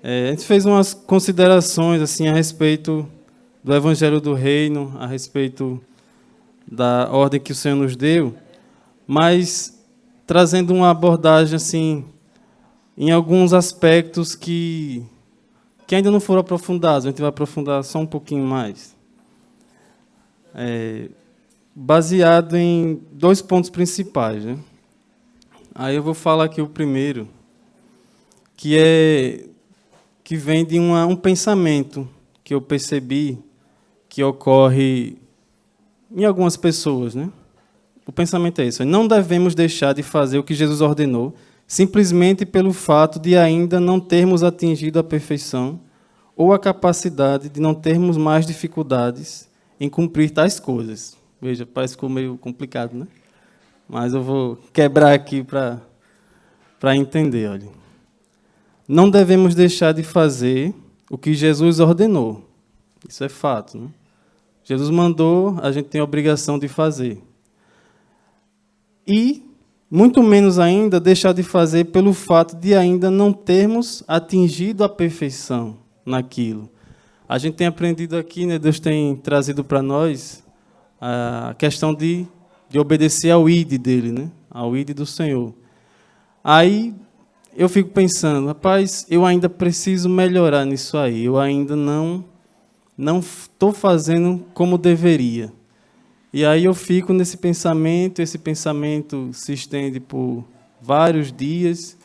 A gente fez umas considerações assim a respeito do Evangelho do Reino, a respeito da ordem que o Senhor nos deu, mas trazendo uma abordagem assim em alguns aspectos que ainda não foram aprofundados. A gente vai aprofundar só um pouquinho mais. Baseado em 2 pontos principais, né? Aí eu vou falar aqui o primeiro, que vem de um pensamento que eu percebi que ocorre em algumas pessoas, né? O pensamento é esse: não devemos deixar de fazer o que Jesus ordenou, simplesmente pelo fato de ainda não termos atingido a perfeição ou a capacidade de não termos mais dificuldades em cumprir tais coisas. Veja, parece que ficou meio complicado, né? Mas eu vou quebrar aqui para entender. Olha. Não devemos deixar de fazer o que Jesus ordenou. Isso é fato, né? Jesus mandou, a gente tem a obrigação de fazer. E, muito menos ainda, deixar de fazer pelo fato de ainda não termos atingido a perfeição naquilo. A gente tem aprendido aqui, né, Deus tem trazido para nós a questão de obedecer ao ID dele, né, ao ID do Senhor. Aí eu fico pensando, rapaz, eu ainda preciso melhorar nisso aí, eu ainda não estou fazendo como deveria. E aí eu fico nesse pensamento, esse pensamento se estende por vários dias,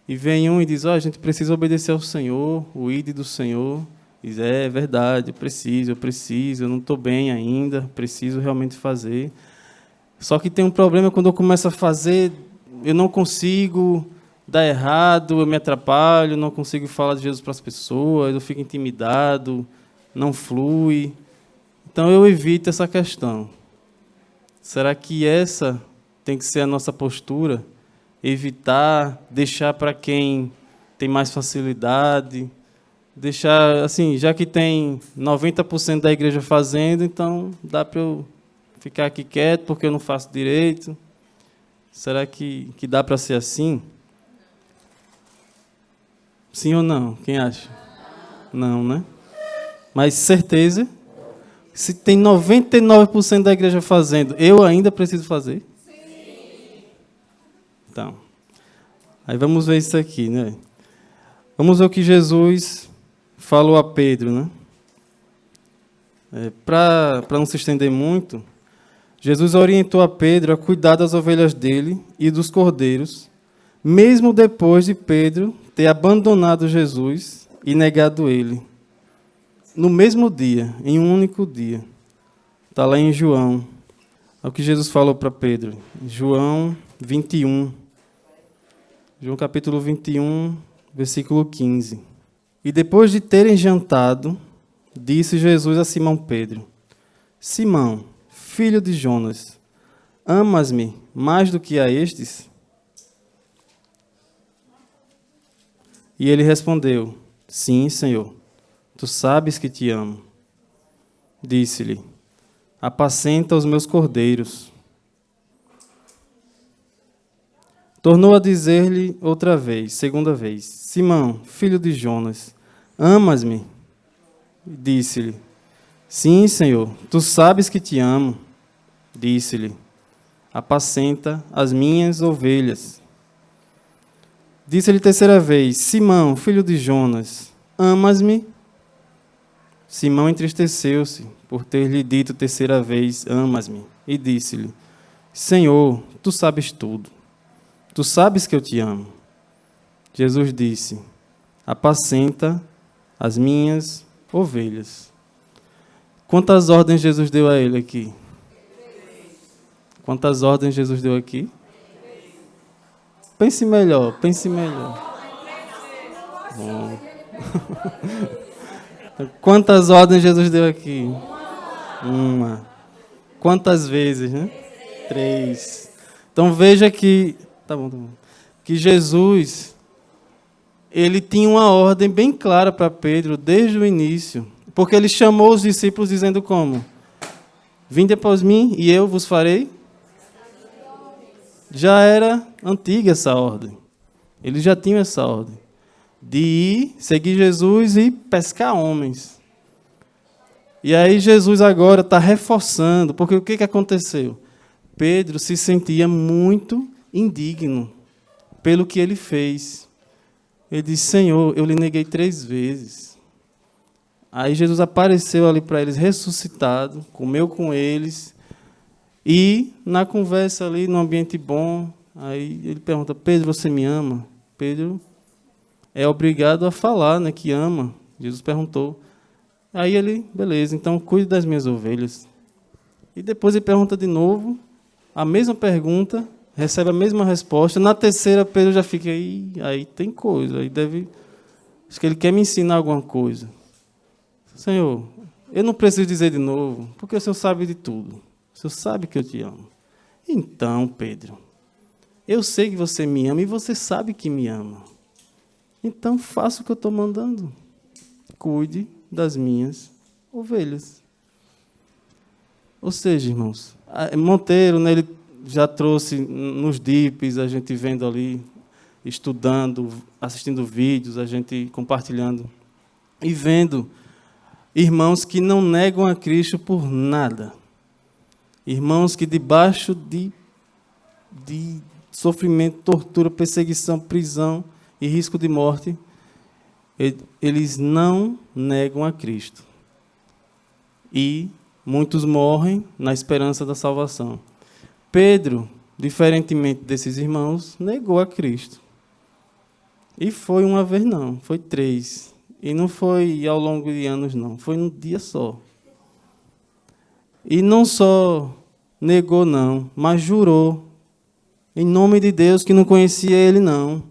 e vem um e diz, a gente precisa obedecer ao Senhor, o ID do Senhor. Diz, é verdade, eu preciso, eu não estou bem ainda, preciso realmente fazer. Só que tem um problema, quando eu começo a fazer, eu não consigo, dá errado, eu me atrapalho, não consigo falar de Jesus para as pessoas, eu fico intimidado, não flui. Então eu evito essa questão. Será que essa tem que ser a nossa postura? Evitar, deixar para quem tem mais facilidade, deixar, assim, já que tem 90% da igreja fazendo, então dá para eu ficar aqui quieto porque eu não faço direito? Será que dá para ser assim? Sim ou não? Quem acha? Não, né? Mas certeza, se tem 99% da igreja fazendo, eu ainda preciso fazer? Sim. Então, aí vamos ver isso aqui, né? Vamos ver o que Jesus falou a Pedro, né? Para não se estender muito, Jesus orientou a Pedro a cuidar das ovelhas dele e dos cordeiros, mesmo depois de Pedro ter abandonado Jesus e negado ele. No mesmo dia, em um único dia. Está lá em João. É o que Jesus falou para Pedro. João 21. João capítulo 21, versículo 15. E depois de terem jantado, disse Jesus a Simão Pedro: Simão, filho de Jonas, amas-me mais do que a estes? E ele respondeu: Sim, Senhor, tu sabes que te amo. Disse-lhe: apacenta os meus cordeiros. Tornou a dizer-lhe outra vez, segunda vez: Simão, filho de Jonas, amas-me? Disse-lhe: Sim, Senhor, tu sabes que te amo. Disse-lhe: apacenta as minhas ovelhas. Disse-lhe terceira vez: Simão, filho de Jonas, amas-me? Simão entristeceu-se por ter lhe dito terceira vez: amas-me? E disse-lhe: Senhor, tu sabes tudo. Tu sabes que eu te amo. Jesus disse: apacenta as minhas ovelhas. Quantas ordens Jesus deu a ele aqui? Quantas ordens Jesus deu aqui? Pense melhor, pense melhor. Bom. Quantas ordens Jesus deu aqui? Uma. Quantas vezes, né? 3. Então veja que... Tá bom. Que Jesus, ele tinha uma ordem bem clara para Pedro desde o início. Porque ele chamou os discípulos dizendo como? Vinde após mim e eu vos farei. Já era antiga essa ordem. Eles já tinham essa ordem. de ir, seguir Jesus e pescar homens. E aí Jesus agora está reforçando, porque o que aconteceu? Pedro se sentia muito indigno pelo que ele fez. Ele disse, Senhor, eu lhe neguei 3 vezes. Aí Jesus apareceu ali para eles, ressuscitado, comeu com eles, e na conversa ali, num ambiente bom, aí ele pergunta, Pedro, você me ama? Pedro é obrigado a falar, né, que ama. Jesus perguntou. Aí ele, beleza, então cuide das minhas ovelhas. E depois ele pergunta de novo, a mesma pergunta, recebe a mesma resposta. Na terceira, Pedro já fica, aí tem coisa, aí deve... Acho que ele quer me ensinar alguma coisa. Senhor, eu não preciso dizer de novo, porque o Senhor sabe de tudo. O Senhor sabe que eu te amo. Então, Pedro, eu sei que você me ama e você sabe que me ama. Então, faça o que eu estou mandando. Cuide das minhas ovelhas. Ou seja, irmãos, Monteiro, né, ele já trouxe nos DIPs, a gente vendo ali, estudando, assistindo vídeos, a gente compartilhando e vendo irmãos que não negam a Cristo por nada. Irmãos que debaixo de sofrimento, tortura, perseguição, prisão e risco de morte, eles não negam a Cristo. E muitos morrem na esperança da salvação. Pedro, diferentemente desses irmãos, negou a Cristo. E foi uma vez não, foi 3. E não foi ao longo de anos não, foi num dia só. E não só negou não, mas jurou, em nome de Deus, que não conhecia ele não.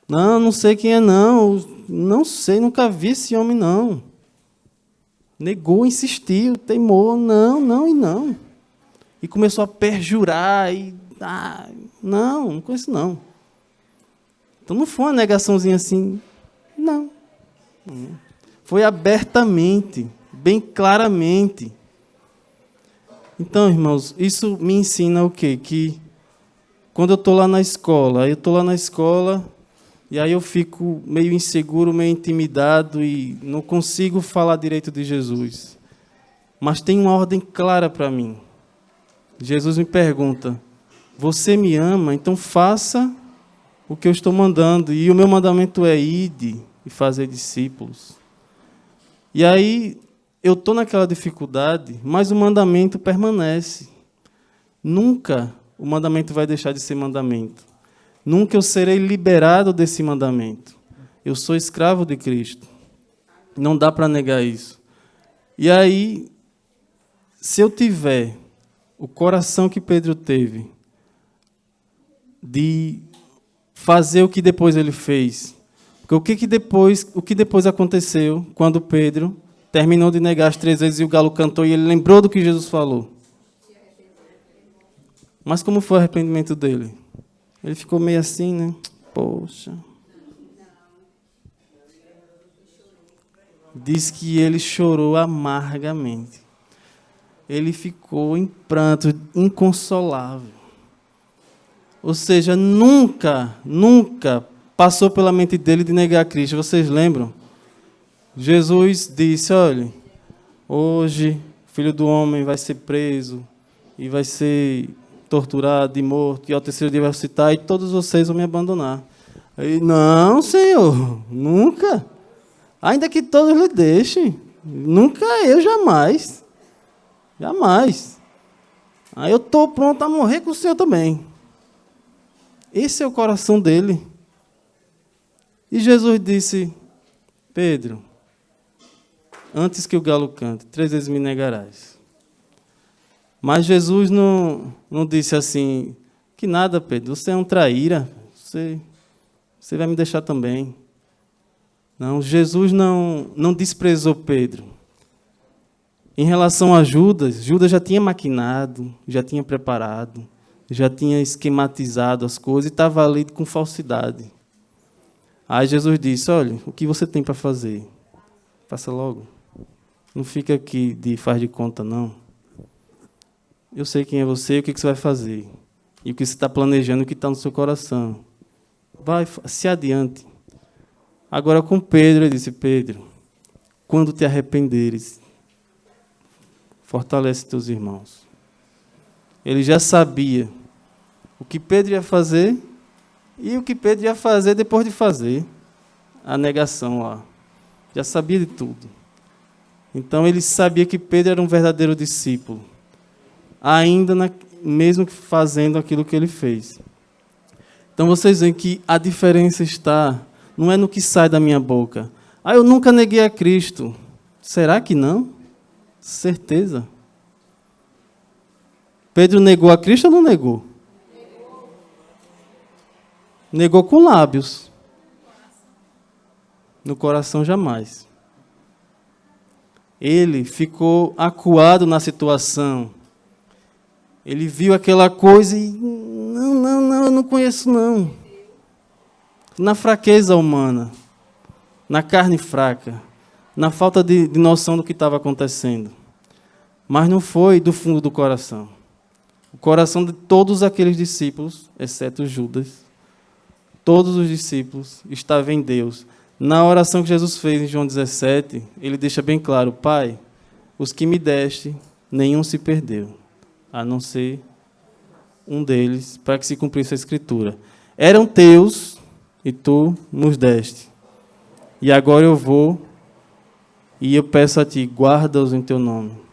Não sei quem é não sei, nunca vi esse homem não. Negou, insistiu, teimou, não. E começou a perjurar, não conheço não. Então não foi uma negaçãozinha assim, não. Foi abertamente, bem claramente. Então, irmãos, isso me ensina o quê? Que quando eu estou lá na escola, e aí eu fico meio inseguro, meio intimidado e não consigo falar direito de Jesus. Mas tem uma ordem clara para mim. Jesus me pergunta, você me ama? Então faça o que eu estou mandando. E o meu mandamento é ide e fazer discípulos. E aí eu estou naquela dificuldade, mas o mandamento permanece. Nunca o mandamento vai deixar de ser mandamento. Nunca eu serei liberado desse mandamento. Eu sou escravo de Cristo. Não dá para negar isso. E aí, se eu tiver o coração que Pedro teve, de fazer o que depois ele fez, porque o que depois aconteceu quando Pedro terminou de negar as 3 vezes e o galo cantou e ele lembrou do que Jesus falou? Mas como foi o arrependimento dele? Ele ficou meio assim, né? Poxa. Diz que ele chorou amargamente. Ele ficou em pranto, inconsolável. Ou seja, nunca passou pela mente dele de negar a Cristo. Vocês lembram? Jesus disse, olha, hoje o Filho do Homem vai ser preso e vai ser torturado e morto, e ao terceiro dia vai ressuscitar, e todos vocês vão me abandonar. Aí, não, Senhor, nunca. Ainda que todos lhe deixem. Nunca eu, jamais. Jamais. Aí eu estou pronto a morrer com o Senhor também. Esse é o coração dele. E Jesus disse, Pedro, antes que o galo cante, 3 vezes me negarás. Mas Jesus não disse assim, que nada, Pedro, você é um traíra, você vai me deixar também. Não, Jesus não desprezou Pedro. Em relação a Judas, Judas já tinha maquinado, já tinha preparado, já tinha esquematizado as coisas e estava ali com falsidade. Aí Jesus disse, olha, o que você tem para fazer? Faça logo. Não fica aqui de faz de conta, não. Eu sei quem é você e o que você vai fazer. E o que você está planejando, o que está no seu coração. Vai, se adiante. Agora com Pedro, ele disse: Pedro, quando te arrependeres, fortalece teus irmãos. Ele já sabia o que Pedro ia fazer e o que Pedro ia fazer depois de fazer a negação lá. Já sabia de tudo. Então ele sabia que Pedro era um verdadeiro discípulo, ainda mesmo fazendo aquilo que ele fez. Então vocês veem que a diferença está, não é no que sai da minha boca. Eu nunca neguei a Cristo. Será que não? Certeza. Pedro negou a Cristo ou não negou? Negou com lábios. No coração jamais. Ele ficou acuado na situação. Ele viu aquela coisa e... Não, eu não conheço não. Na fraqueza humana. Na carne fraca. Na falta de noção do que estava acontecendo. Mas não foi do fundo do coração. O coração de todos aqueles discípulos, exceto Judas, todos os discípulos estavam em Deus. Na oração que Jesus fez em João 17, ele deixa bem claro: Pai, os que me deste, nenhum se perdeu, a não ser um deles, para que se cumprisse a Escritura. Eram teus e tu nos deste. E agora eu vou e eu peço a ti, guarda-os em teu nome.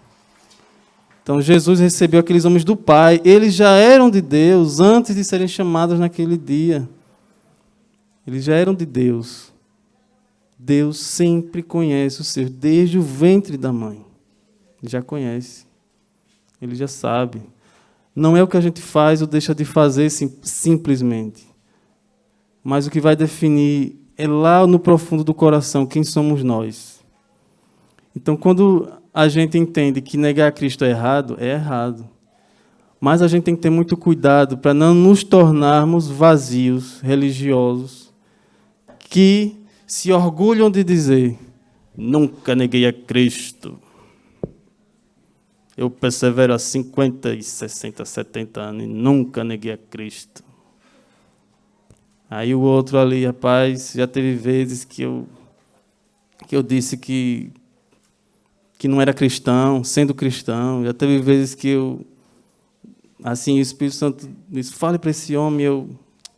Então Jesus recebeu aqueles homens do Pai. Eles já eram de Deus antes de serem chamados naquele dia. Eles já eram de Deus. Deus sempre conhece os seus, desde o ventre da mãe. Ele já conhece. Ele já sabe. Não é o que a gente faz ou deixa de fazer simplesmente. Mas o que vai definir é lá no profundo do coração quem somos nós. Então, quando a gente entende que negar a Cristo é errado. Mas a gente tem que ter muito cuidado para não nos tornarmos vazios, religiosos, que se orgulham de dizer: nunca neguei a Cristo. Eu persevero há 50, 60, 70 anos e nunca neguei a Cristo. Aí o outro ali, rapaz, já teve vezes que eu disse que não era cristão, sendo cristão. Já teve vezes que o Espírito Santo disse: fale para esse homem, eu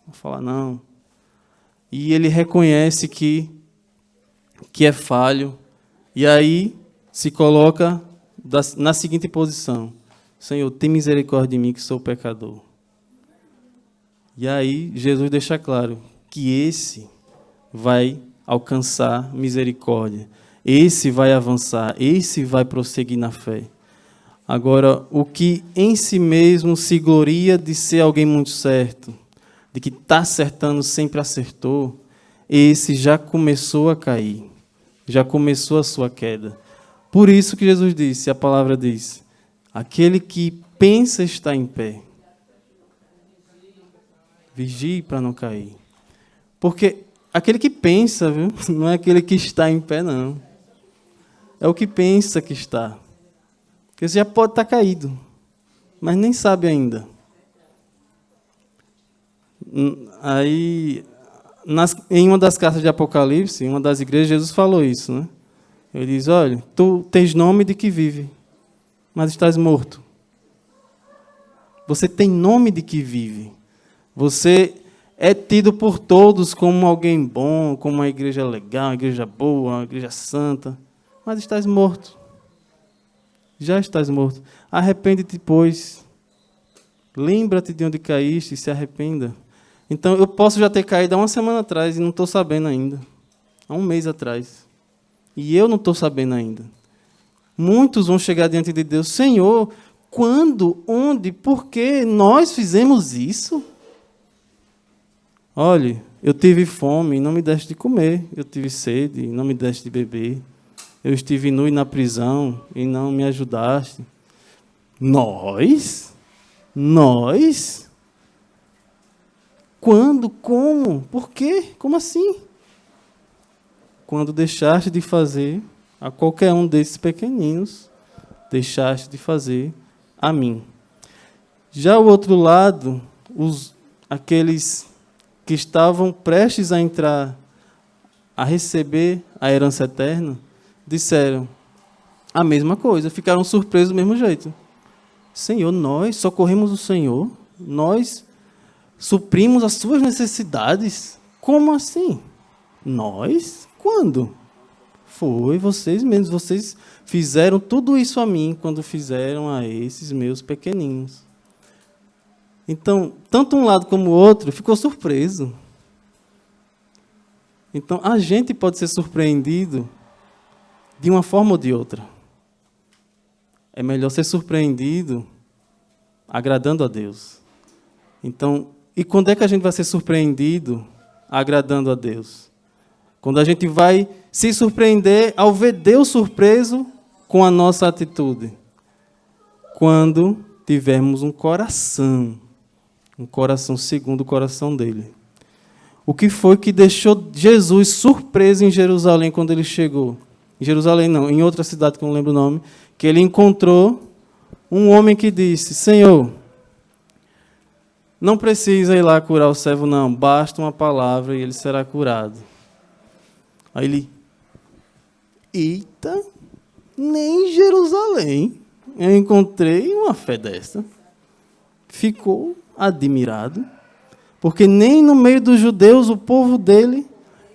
vou falar não. E ele reconhece que é falho, e aí se coloca na seguinte posição: Senhor, tem misericórdia de mim, que sou pecador. E aí Jesus deixa claro que esse vai alcançar misericórdia. Esse vai avançar, esse vai prosseguir na fé. Agora, o que em si mesmo se gloria de ser alguém muito certo, de que está acertando, sempre acertou, esse já começou a cair, já começou a sua queda. Por isso que Jesus disse, a palavra diz: aquele que pensa estar em pé, vigie para não cair. Porque aquele que pensa, viu? Não é aquele que está em pé, não. É o que pensa que está. Porque você já pode estar caído, mas nem sabe ainda. Aí, em uma das cartas de Apocalipse, em uma das igrejas, Jesus falou isso, né? Ele diz: olha, tu tens nome de que vive, mas estás morto. Você tem nome de que vive. Você é tido por todos como alguém bom, como uma igreja legal, uma igreja boa, uma igreja santa, mas estás morto. Já estás morto. Arrepende-te, pois. Lembra-te de onde caíste e se arrependa. Então, eu posso já ter caído há uma semana atrás e não estou sabendo ainda. Há um mês atrás. E eu não estou sabendo ainda. Muitos vão chegar diante de Deus: Senhor, quando, onde, por que nós fizemos isso? Olhe, eu tive fome e não me deste de comer. Eu tive sede e não me deste de beber. Eu estive nu e na prisão e não me ajudaste. Nós? Quando? Como? Por quê? Como assim? Quando deixaste de fazer a qualquer um desses pequeninos, deixaste de fazer a mim. Já o outro lado, aqueles que estavam prestes a entrar a receber a herança eterna, disseram a mesma coisa, ficaram surpresos do mesmo jeito. Senhor, nós socorremos o Senhor, nós suprimos as suas necessidades. Como assim? Nós? Quando? Foi vocês mesmos, vocês fizeram tudo isso a mim quando fizeram a esses meus pequeninos. Então, tanto um lado como o outro ficou surpreso. Então, a gente pode ser surpreendido de uma forma ou de outra. É melhor ser surpreendido agradando a Deus. Então, e quando é que a gente vai ser surpreendido agradando a Deus? Quando a gente vai se surpreender ao ver Deus surpreso com a nossa atitude. Quando tivermos um coração segundo o coração dele. O que foi que deixou Jesus surpreso em Jerusalém quando ele chegou? Em Jerusalém não, em outra cidade que eu não lembro o nome, que ele encontrou um homem que disse, Senhor, não precisa ir lá curar o servo não, basta uma palavra e ele será curado. Aí ele, eita, nem em Jerusalém eu encontrei uma fé dessa. Ficou admirado, porque nem no meio dos judeus, o povo dele,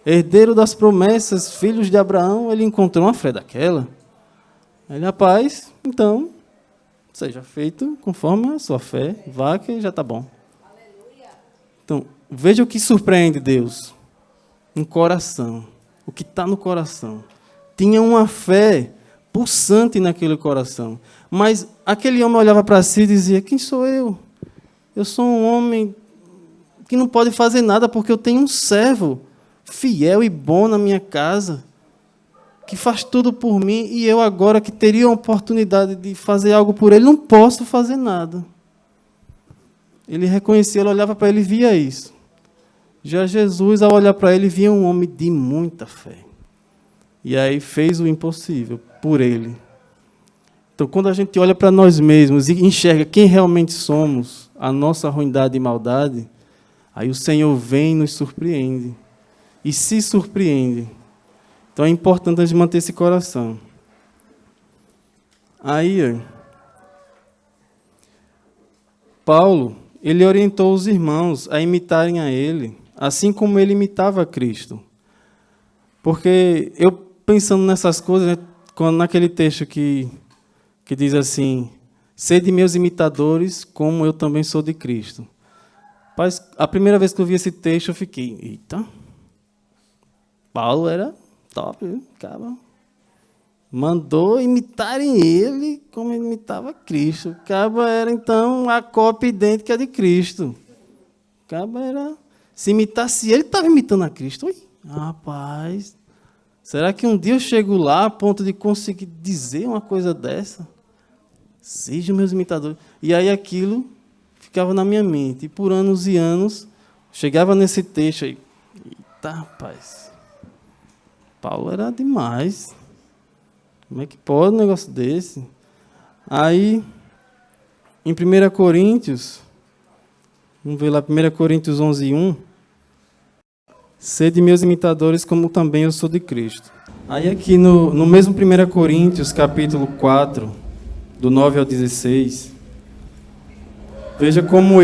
herdeiro das promessas, filhos de Abraão, ele encontrou uma fé daquela. Ele, rapaz, então, seja feito conforme a sua fé, vá que já está bom. Então, veja o que surpreende Deus. Um coração, o que está no coração. Tinha uma fé pulsante naquele coração. Mas aquele homem olhava para si e dizia, quem sou eu? Eu sou um homem que não pode fazer nada porque eu tenho um servo fiel e bom na minha casa, que faz tudo por mim, e eu agora que teria a oportunidade de fazer algo por ele, não posso fazer nada. Ele reconhecia, ele olhava para ele e via isso. Já Jesus, ao olhar para ele, via um homem de muita fé. E aí fez o impossível por ele. Então, quando a gente olha para nós mesmos e enxerga quem realmente somos, a nossa ruindade e maldade, aí o Senhor vem e nos surpreende. E se surpreende. Então, é importante a gente manter esse coração. Aí, Paulo, ele orientou os irmãos a imitarem a ele, assim como ele imitava a Cristo. Porque eu, pensando nessas coisas, naquele texto que diz assim, sede meus imitadores, como eu também sou de Cristo. Mas a primeira vez que eu vi esse texto, eu fiquei, eita, Paulo era top, cara. Mandou imitarem ele como ele imitava Cristo. O cabo era, então, a cópia idêntica de Cristo. O cabo era... Se imitasse ele, estava imitando a Cristo. Ui, rapaz, será que um dia eu chego lá a ponto de conseguir dizer uma coisa dessa? Sejam meus imitadores. E aí aquilo ficava na minha mente. E por anos e anos, chegava nesse texto aí. Eita, rapaz. Paulo era demais. Como é que pode um negócio desse? Aí, em 1 Coríntios, vamos ver lá, 1 Coríntios 11:1. Sede meus imitadores, como também eu sou de Cristo. Aí aqui no mesmo 1 Coríntios, capítulo 4, do 9 ao 16, veja como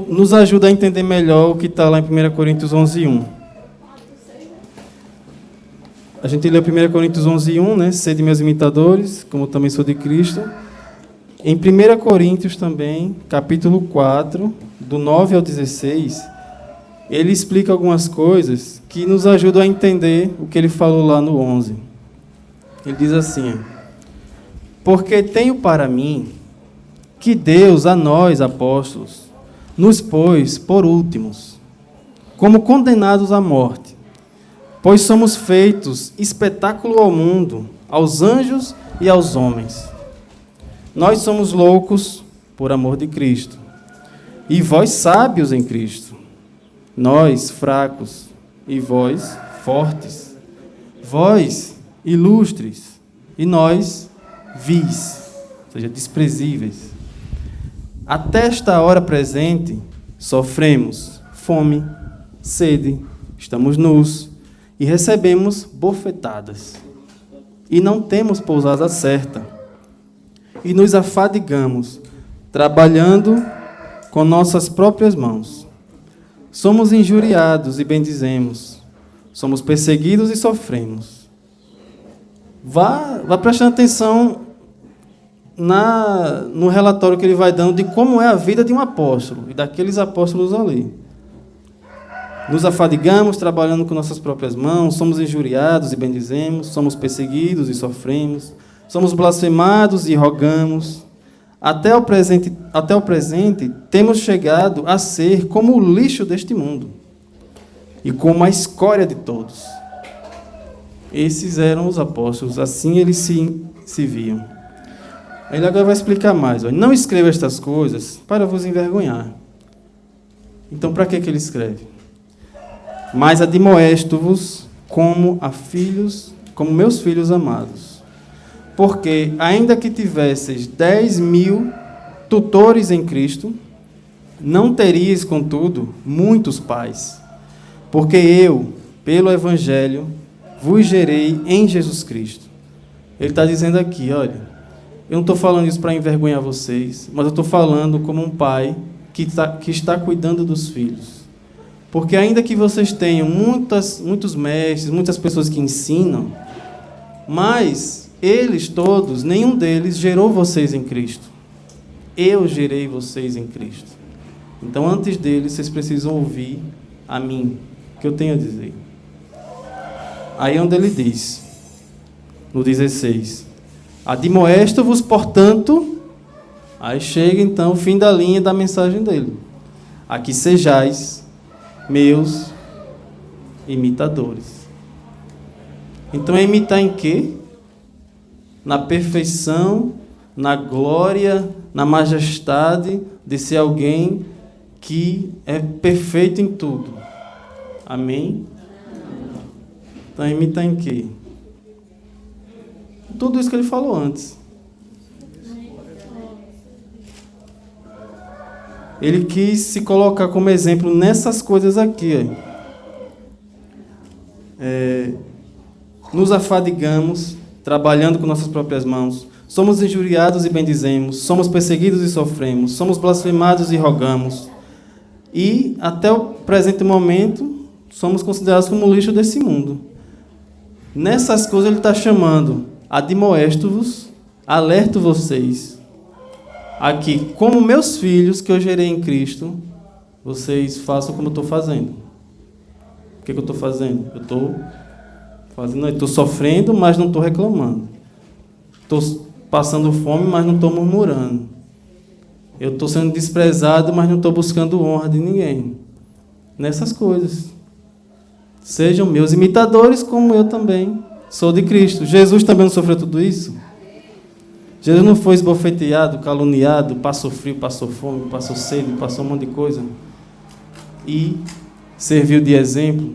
nos ajuda a entender melhor o que está lá em 1 Coríntios 11:1. A gente lê 1 Coríntios 11:1, né? Sede meus imitadores, como também sou de Cristo. Em 1 Coríntios também, capítulo 4, do 9 ao 16, ele explica algumas coisas que nos ajudam a entender o que ele falou lá no 11. Ele diz assim, porque tenho para mim que Deus, a nós, apóstolos, nos pôs por últimos, como condenados à morte, pois somos feitos espetáculo ao mundo, aos anjos e aos homens. Nós somos loucos por amor de Cristo, e vós sábios em Cristo. Nós fracos, e vós fortes. Vós ilustres, e nós vis, ou seja, desprezíveis. Até esta hora presente, sofremos fome, sede, estamos nus e recebemos bofetadas. E não temos pousada certa. E nos afadigamos, trabalhando com nossas próprias mãos. Somos injuriados e bendizemos. Somos perseguidos e sofremos. Vá prestando atenção no relatório que ele vai dando de como é a vida de um apóstolo e daqueles apóstolos ali. Nos afadigamos trabalhando com nossas próprias mãos, somos injuriados e bendizemos, somos perseguidos e sofremos, somos blasfemados e rogamos. Até o presente temos chegado a ser como o lixo deste mundo e como a escória de todos. Esses eram os apóstolos, assim eles se viam. Ele agora vai explicar mais. Não escreva estas coisas para vos envergonhar. Então, para que ele escreve? Mas admoesto-vos como meus filhos amados. Porque, ainda que tivesseis 10.000 tutores em Cristo, não teríeis, contudo, muitos pais. Porque eu, pelo Evangelho, vos gerei em Jesus Cristo. Ele está dizendo aqui, olha, eu não estou falando isso para envergonhar vocês, mas eu estou falando como um pai que está cuidando dos filhos. Porque ainda que vocês tenham muitos mestres, muitas pessoas que ensinam, mas eles todos, nenhum deles gerou vocês em Cristo. Eu gerei vocês em Cristo. Então, antes deles, vocês precisam ouvir a mim, o que eu tenho a dizer. Aí é onde ele diz, no 16, admoesto-vos, portanto, aí chega então o fim da linha da mensagem dele. Aqui sejais meus imitadores. Então é imitar em quê? Na perfeição, na glória, na majestade de ser alguém que é perfeito em tudo. Amém? Então é imitar em quê? Tudo isso que ele falou antes. Ele quis se colocar como exemplo nessas coisas aqui. Nos afadigamos, trabalhando com nossas próprias mãos. Somos injuriados e bendizemos. Somos perseguidos e sofremos. Somos blasfemados e rogamos. E, até o presente momento, somos considerados como o lixo desse mundo. Nessas coisas ele está chamando, admoesto-vos, alerto vocês. Aqui, como meus filhos que eu gerei em Cristo, vocês façam como eu estou fazendo. O que eu estou fazendo? Eu estou sofrendo, mas não estou reclamando. Estou passando fome, mas não estou murmurando. Eu estou sendo desprezado, mas não estou buscando honra de ninguém. Nessas coisas. Sejam meus imitadores, como eu também sou de Cristo. Jesus também não sofreu tudo isso? Jesus não foi esbofeteado, caluniado, passou frio, passou fome, passou sede, passou um monte de coisa. E serviu de exemplo.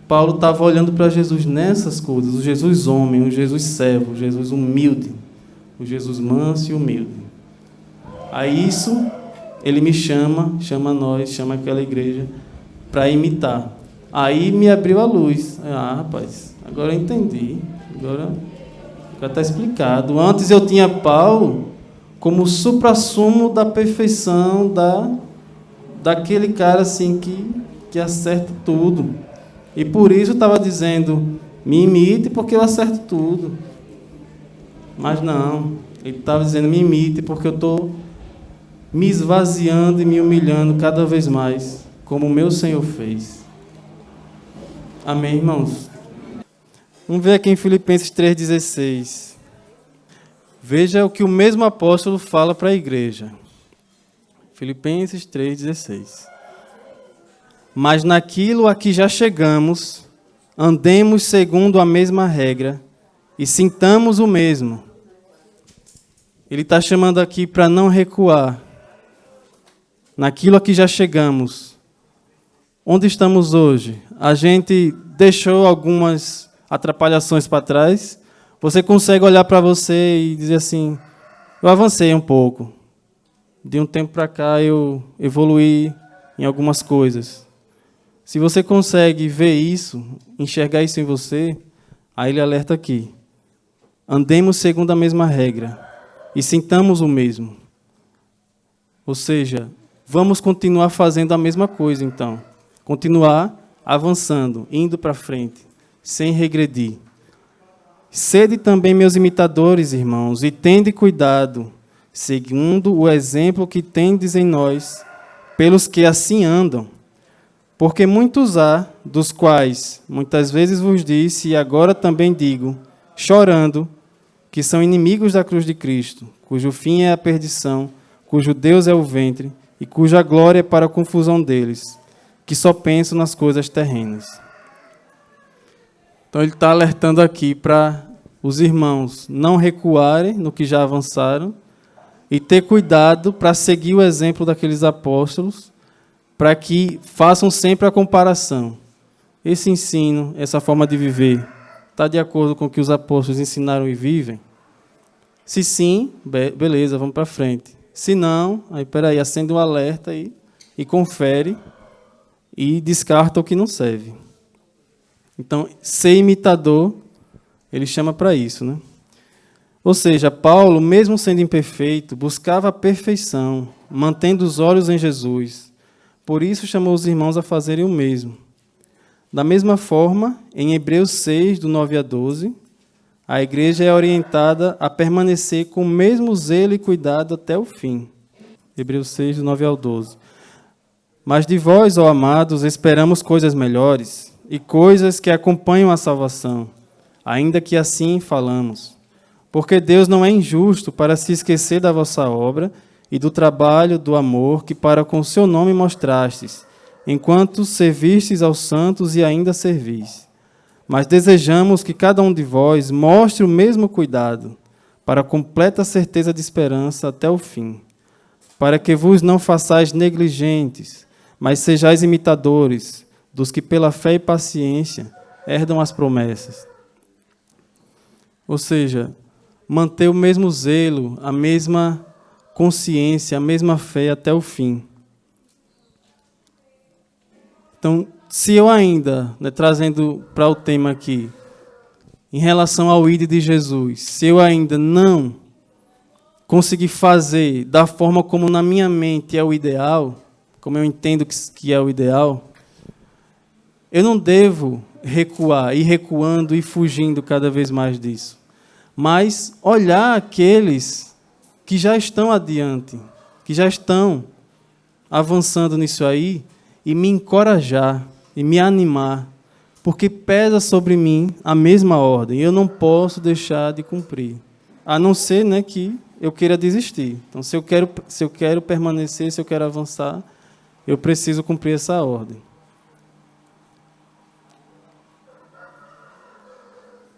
Paulo estava olhando para Jesus nessas coisas. O Jesus homem, o Jesus servo, o Jesus humilde. O Jesus manso e humilde. A isso, ele me chama nós, chama aquela igreja, para imitar. Aí me abriu a luz. Rapaz, agora eu entendi. Agora está explicado. Antes eu tinha Paulo como o suprassumo da perfeição, daquele cara assim que acerta tudo. E por isso eu estava dizendo, me imite porque eu acerto tudo. Mas não, ele estava dizendo, me imite porque eu estou me esvaziando e me humilhando cada vez mais, como o meu Senhor fez. Amém, irmãos? Vamos ver aqui em Filipenses 3,16. Veja o que o mesmo apóstolo fala para a igreja. Filipenses 3,16. Mas naquilo a que já chegamos, andemos segundo a mesma regra e sintamos o mesmo. Ele está chamando aqui para não recuar. Naquilo a que já chegamos. Onde estamos hoje? A gente deixou algumas atrapalhações para trás. Você consegue olhar para você e dizer assim, eu avancei um pouco. De um tempo para cá eu evoluí em algumas coisas. Se você consegue ver isso, enxergar isso em você, aí ele alerta aqui. Andemos segundo a mesma regra e sintamos o mesmo. Ou seja, vamos continuar fazendo a mesma coisa, então. Continuar avançando, indo para frente, sem regredir. Sede também meus imitadores, irmãos, e tende cuidado, segundo o exemplo que tendes em nós, pelos que assim andam. Porque muitos há, dos quais muitas vezes vos disse, e agora também digo, chorando, que são inimigos da cruz de Cristo, cujo fim é a perdição, cujo Deus é o ventre, e cuja glória é para a confusão deles, que só pensam nas coisas terrenas. Então ele está alertando aqui para os irmãos não recuarem no que já avançaram e ter cuidado para seguir o exemplo daqueles apóstolos, para que façam sempre a comparação. Esse ensino, essa forma de viver, está de acordo com o que os apóstolos ensinaram e vivem? Se sim, beleza, vamos para frente. Se não, aí peraí, acende um alerta e confere e descarta o que não serve. Então, ser imitador, ele chama para isso, né? Ou seja, Paulo, mesmo sendo imperfeito, buscava a perfeição, mantendo os olhos em Jesus. Por isso chamou os irmãos a fazerem o mesmo. Da mesma forma, em Hebreus 6, do 9 a 12, a igreja é orientada a permanecer com o mesmo zelo e cuidado até o fim. Hebreus 6, do 9 ao 12. Mas de vós, ó amados, esperamos coisas melhores e coisas que acompanham a salvação, ainda que assim falamos. Porque Deus não é injusto para se esquecer da vossa obra e do trabalho, do amor que para com o seu nome mostrastes, enquanto servistes aos santos e ainda servis. Mas desejamos que cada um de vós mostre o mesmo cuidado, para completa certeza de esperança até o fim, para que vos não façais negligentes, mas sejais imitadores dos que pela fé e paciência herdam as promessas. Ou seja, manter o mesmo zelo, a mesma consciência, a mesma fé até o fim. Então, se eu ainda, trazendo para o tema aqui, em relação ao ID de Jesus, se eu ainda não conseguir fazer da forma como na minha mente é o ideal, como eu entendo que é o ideal, eu não devo recuar, ir recuando e fugindo cada vez mais disso. Mas olhar aqueles que já estão adiante, que já estão avançando nisso aí, e me encorajar, e me animar, porque pesa sobre mim a mesma ordem, eu não posso deixar de cumprir, a não ser, que eu queira desistir. Então, se eu quero permanecer, se eu quero avançar, eu preciso cumprir essa ordem.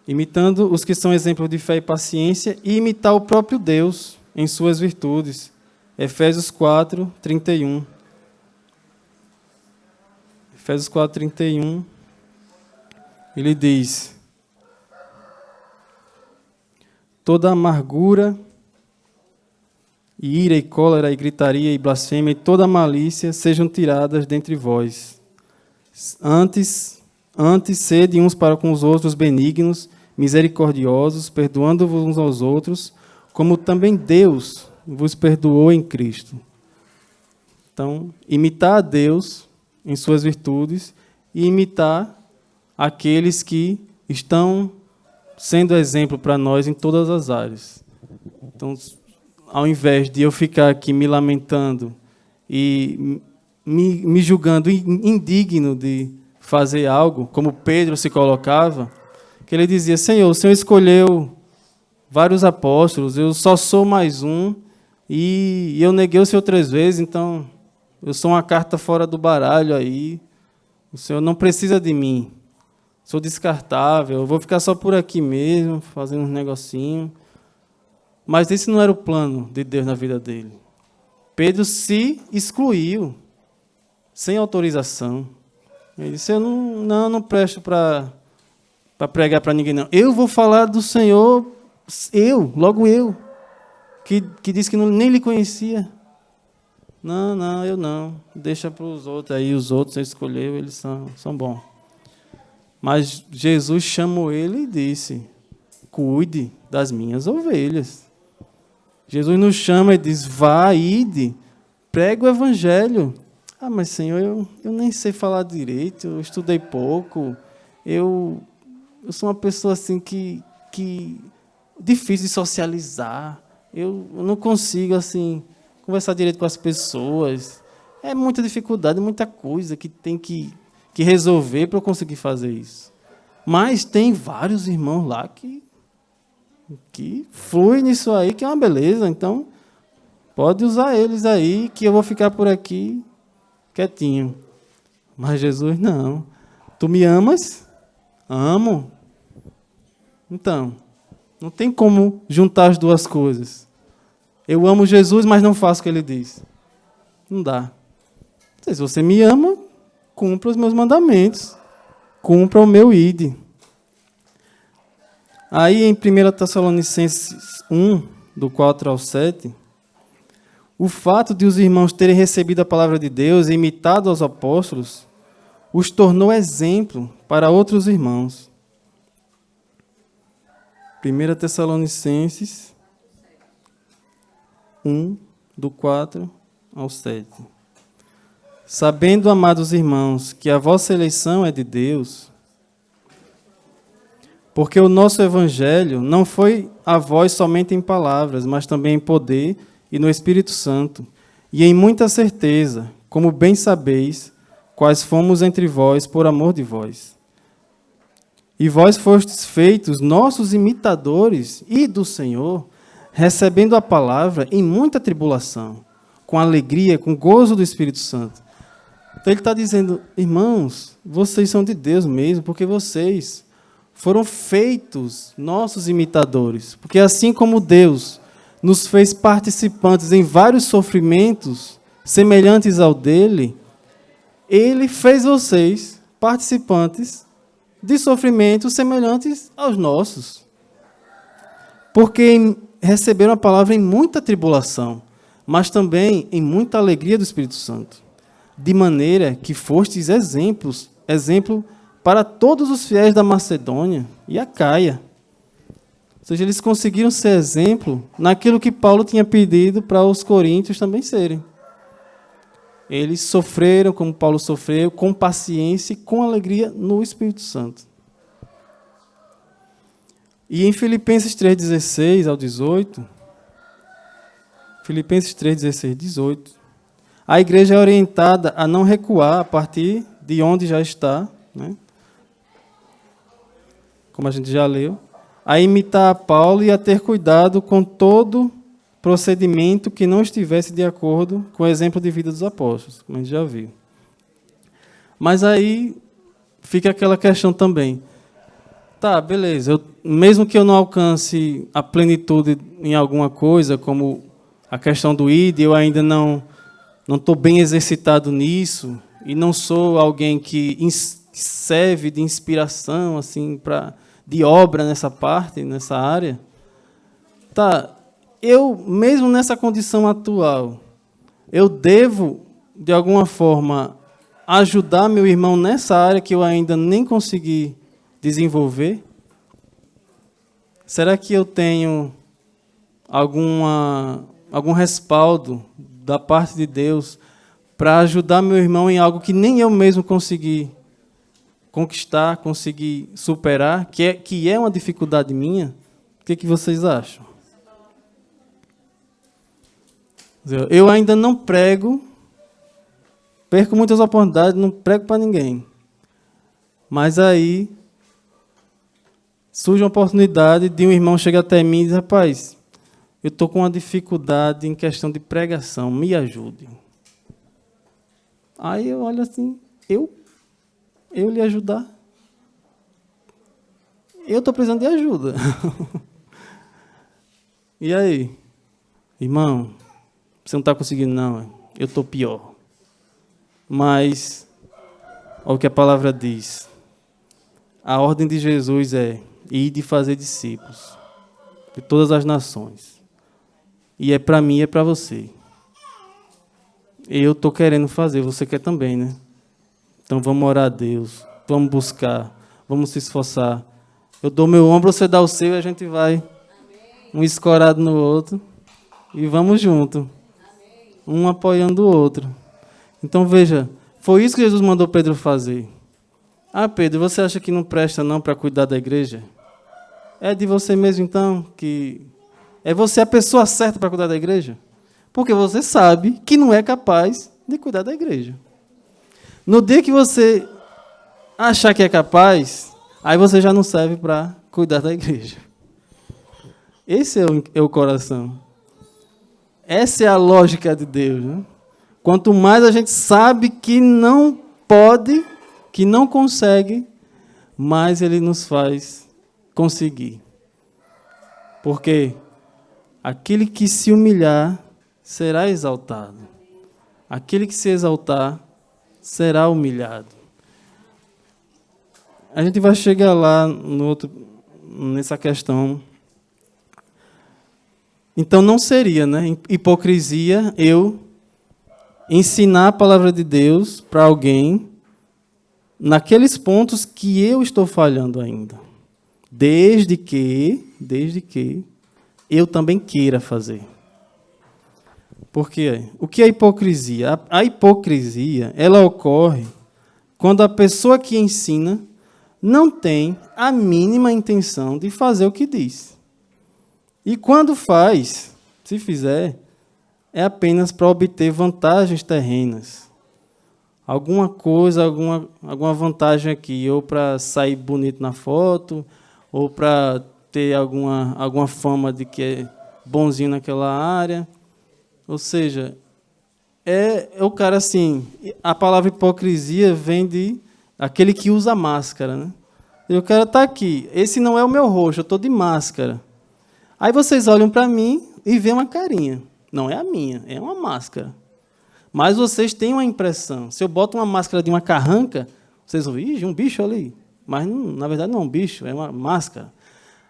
Imitando os que são exemplos de fé e paciência, e imitar o próprio Deus em suas virtudes. Efésios 4, 31. Efésios 4, 31. Ele diz: toda amargura, e ira, e cólera, e gritaria, e blasfêmia, e toda malícia sejam tiradas dentre vós. Antes sede uns para com os outros benignos, misericordiosos, perdoando-vos uns aos outros, como também Deus vos perdoou em Cristo. Então, imitar a Deus em suas virtudes e imitar aqueles que estão sendo exemplo para nós em todas as áreas. Então, ao invés de eu ficar aqui me lamentando e me julgando indigno de fazer algo, como Pedro se colocava, que ele dizia: Senhor, o Senhor escolheu vários apóstolos, eu só sou mais um, e eu neguei o Senhor 3 vezes, então eu sou uma carta fora do baralho aí, o Senhor não precisa de mim, sou descartável, eu vou ficar só por aqui mesmo, fazendo uns negocinhos. Mas esse não era o plano de Deus na vida dele. Pedro se excluiu, sem autorização. Ele disse: eu não presto para pregar para ninguém, não. Eu vou falar do Senhor, logo eu, que disse que nem lhe conhecia. Não, não, eu não. Deixa para os outros aí, os outros ele escolheu, eles são bons. Mas Jesus chamou ele e disse: cuide das minhas ovelhas. Jesus nos chama e diz: vá, ide, prega o evangelho. Ah, mas Senhor, eu nem sei falar direito, eu estudei pouco, eu sou uma pessoa assim que difícil de socializar, eu não consigo assim conversar direito com as pessoas. É muita dificuldade, muita coisa que tem que resolver para eu conseguir fazer isso. Mas tem vários irmãos lá que fluem nisso aí, que é uma beleza. Então, pode usar eles aí, que eu vou ficar por aqui quietinho. Mas Jesus, não. Tu me amas? Amo. Então, não tem como juntar as duas coisas. Eu amo Jesus, mas não faço o que ele diz. Não dá. Se você me ama, cumpra os meus mandamentos. Cumpra o meu ide. Aí, em 1 Tessalonicenses 1, do 4 ao 7, o fato de os irmãos terem recebido a palavra de Deus e imitado aos apóstolos, os tornou exemplo para outros irmãos. 1 Tessalonicenses 1, do 4 ao 7. Sabendo, amados irmãos, que a vossa eleição é de Deus, porque o nosso evangelho não foi a vós somente em palavras, mas também em poder e no Espírito Santo, e em muita certeza, como bem sabeis, quais fomos entre vós por amor de vós. E vós fostes feitos nossos imitadores e do Senhor, recebendo a palavra em muita tribulação, com alegria, com gozo do Espírito Santo. Então ele está dizendo, irmãos, vocês são de Deus mesmo, porque vocês foram feitos nossos imitadores. Porque assim como Deus nos fez participantes em vários sofrimentos semelhantes ao dele, ele fez vocês participantes de sofrimentos semelhantes aos nossos. Porque receberam a palavra em muita tribulação, mas também em muita alegria do Espírito Santo. De maneira que fostes exemplo para todos os fiéis da Macedônia e Acaia. Ou seja, eles conseguiram ser exemplo naquilo que Paulo tinha pedido para os coríntios também serem. Eles sofreram como Paulo sofreu, com paciência e com alegria no Espírito Santo. E em Filipenses 3:16 ao 18, Filipenses 3:16, 18, a igreja é orientada a não recuar a partir de onde já está, né? Como a gente já leu, a imitar a Paulo e a ter cuidado com todo procedimento que não estivesse de acordo com o exemplo de vida dos apóstolos, como a gente já viu. Mas aí fica aquela questão também. Tá, beleza, mesmo que eu não alcance a plenitude em alguma coisa, como a questão do ID, eu ainda não estou bem exercitado nisso, e não sou alguém que serve de inspiração, assim, de obra nessa parte, nessa área. Tá, eu, mesmo nessa condição atual, eu devo, de alguma forma, ajudar meu irmão nessa área que eu ainda nem consegui desenvolver? Será que eu tenho algum respaldo da parte de Deus para ajudar meu irmão em algo que nem eu mesmo consegui conquistar, consegui superar, que é uma dificuldade minha? O que vocês acham? Eu ainda não prego, perco muitas oportunidades, não prego para ninguém. Mas aí surge uma oportunidade de um irmão chegar até mim e dizer, rapaz, eu estou com uma dificuldade em questão de pregação, me ajude. Aí eu olho assim, eu lhe ajudar? Eu estou precisando de ajuda. E aí? Irmão, você não está conseguindo não, eu estou pior. Mas, olha o que a palavra diz. A ordem de Jesus é ir de fazer discípulos de todas as nações. E é para mim e é para você. eu estou querendo fazer, você quer também, né? Então vamos orar a Deus, vamos buscar, vamos se esforçar. Eu dou meu ombro, você dá o seu e a gente vai um escorado no outro e vamos junto, um apoiando o outro. Então veja, foi isso que Jesus mandou Pedro fazer. Ah, Pedro, você acha que não presta não para cuidar da igreja? É de você mesmo então que é você a pessoa certa para cuidar da igreja? Porque você sabe que não é capaz de cuidar da igreja. No dia que você achar que é capaz, aí você já não serve para cuidar da igreja. Esse é o coração. Essa é a lógica de Deus. Né? Quanto mais a gente sabe que não pode, que não consegue, mais Ele nos faz conseguir. Porque aquele que se humilhar será exaltado. Aquele que se exaltar será humilhado. A gente vai chegar lá nessa questão. Então não seria, né, hipocrisia eu ensinar a palavra de Deus para alguém naqueles pontos que eu estou falhando ainda. Desde que eu também queira fazer. Por quê? O que é hipocrisia? A hipocrisia, ela ocorre quando a pessoa que ensina não tem a mínima intenção de fazer o que diz. E quando faz, se fizer, é apenas para obter vantagens terrenas. Alguma coisa, alguma vantagem aqui, ou para sair bonito na foto, ou para ter alguma fama de que é bonzinho naquela área. Ou seja, é o cara assim, a palavra hipocrisia vem de aquele que usa máscara, né? E o cara está aqui, esse não é o meu rosto, eu estou de máscara. Aí vocês olham para mim e veem uma carinha. Não é a minha, é uma máscara. Mas vocês têm uma impressão. Se eu boto uma máscara de uma carranca, vocês vão ver, um bicho ali. Mas, na verdade, não é um bicho, é uma máscara.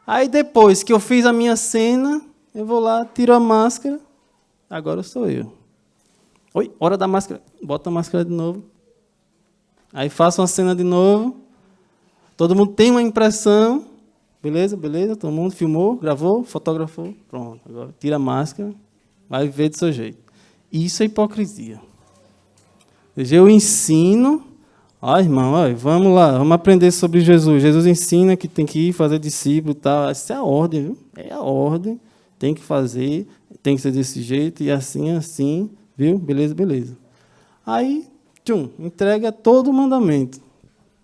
Aí, depois que eu fiz a minha cena, eu vou lá, tiro a máscara, agora sou eu. Oi, hora da máscara. Bota a máscara de novo. Aí faço uma cena de novo. Todo mundo tem uma impressão. Beleza, todo mundo filmou, gravou, fotografou. Pronto, agora tira a máscara, vai ver do seu jeito. Isso é hipocrisia. Eu ensino, irmão, vamos lá, vamos aprender sobre Jesus. Jesus ensina que tem que ir fazer discípulo e tal. Essa é a ordem, viu? É a ordem, tem que fazer, tem que ser desse jeito, e assim, viu? Beleza. Aí, entrega todo o mandamento.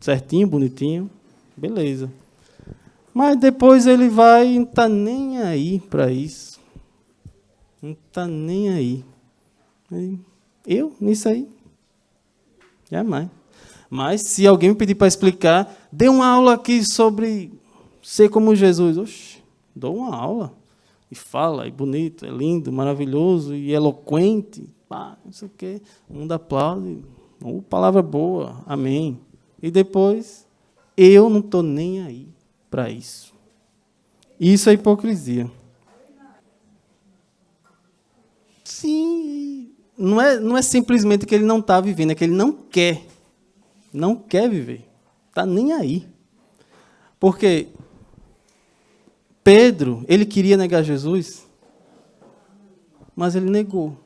Certinho, bonitinho, beleza. Mas depois ele vai e não está nem aí para isso. Não está nem aí. Eu, nisso aí? Jamais. Mas se alguém me pedir para explicar, dê uma aula aqui sobre ser como Jesus. Oxe, dou uma aula. E fala, é bonito, é lindo, maravilhoso e eloquente. Não sei o quê. Um mundo aplaude. Palavra boa, amém. E depois, eu não estou nem aí para isso. Isso é hipocrisia. Sim, não é simplesmente que ele não está vivendo, é que ele não quer. Não quer viver. Está nem aí. Porque Pedro, ele queria negar Jesus, mas ele negou.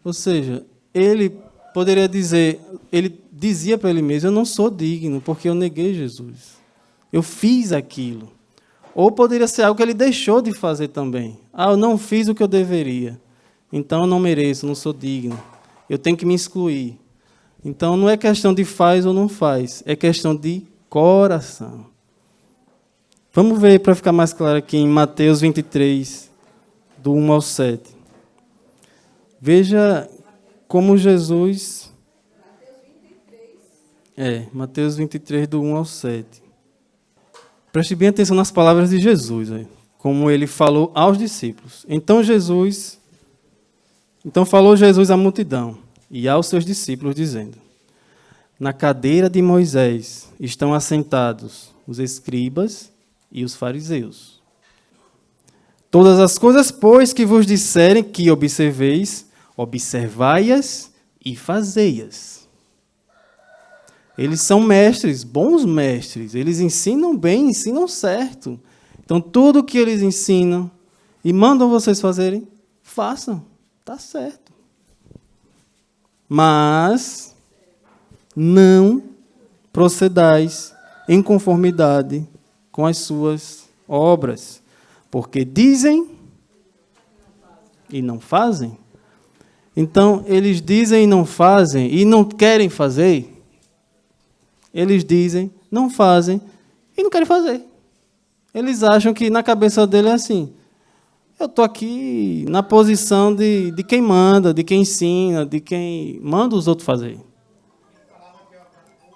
Ou seja, ele poderia dizer, ele dizia para ele mesmo, eu não sou digno, porque eu neguei Jesus. Eu fiz aquilo. Ou poderia ser algo que ele deixou de fazer também. Eu não fiz o que eu deveria. Então eu não mereço, não sou digno. Eu tenho que me excluir. Então não é questão de faz ou não faz, é questão de coração. Vamos ver para ficar mais claro aqui em Mateus 23, do 1 ao 7. Veja como Jesus... Mateus 23, do 1 ao 7. Preste bem atenção nas palavras de Jesus, como ele falou aos discípulos. Então falou Jesus à multidão e aos seus discípulos, dizendo: na cadeira de Moisés estão assentados os escribas e os fariseus. Todas as coisas, pois, que vos disserem que observeis, observai-as e fazei-as. Eles são mestres, bons mestres. Eles ensinam bem, ensinam certo. Então, tudo que eles ensinam e mandam vocês fazerem, façam. Está certo. Mas não procedais em conformidade com as suas obras, porque dizem e não fazem. Então, eles dizem e não fazem, e não querem fazer. Eles dizem, não fazem, e não querem fazer. Eles acham que na cabeça dele é assim, eu estou aqui na posição de quem manda, de quem ensina, de quem manda os outros fazer.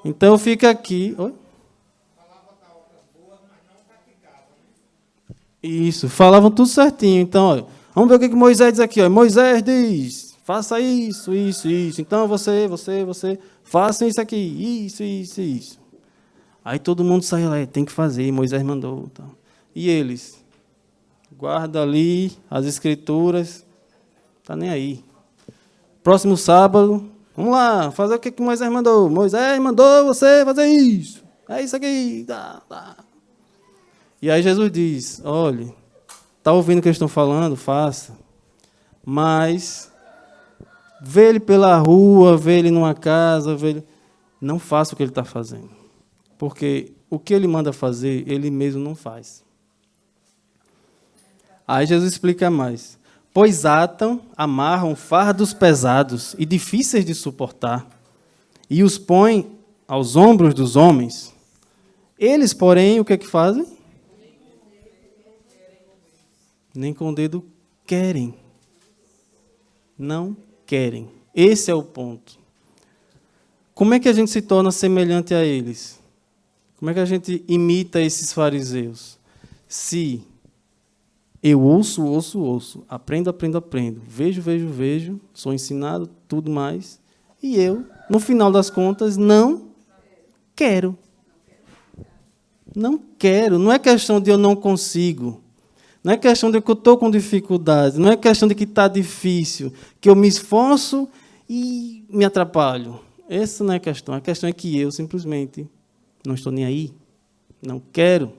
Então, eu fico aqui... Oi? Isso, falavam tudo certinho. Então, olha, vamos ver o que Moisés diz aqui. Ó. Moisés diz, faça isso, isso, isso. Então, você, façam isso aqui, isso. Aí todo mundo sai lá, tem que fazer, Moisés mandou. Tá. E eles? Guarda ali as escrituras, tá nem aí. Próximo sábado, vamos lá, fazer o que Moisés mandou. Moisés mandou você fazer isso. É isso aqui. Tá. E aí Jesus diz, olha, está ouvindo o que eles estão falando? Faça. Mas vê ele pela rua, vê ele numa casa, não faça o que ele está fazendo. Porque o que ele manda fazer, ele mesmo não faz. Aí Jesus explica mais. Pois amarram fardos pesados e difíceis de suportar, e os põem aos ombros dos homens. Eles, porém, o que fazem? Nem com o dedo querem. Não querem. Esse é o ponto. Como é que a gente se torna semelhante a eles? Como é que a gente imita esses fariseus? Se eu ouço, aprendo, vejo, sou ensinado, tudo mais, e eu, no final das contas, não quero. Não quero. Não é questão de eu não consigo. Não é questão de que eu estou com dificuldade, não é questão de que está difícil, que eu me esforço e me atrapalho. Essa não é a questão. A questão é que eu simplesmente não estou nem aí, não quero.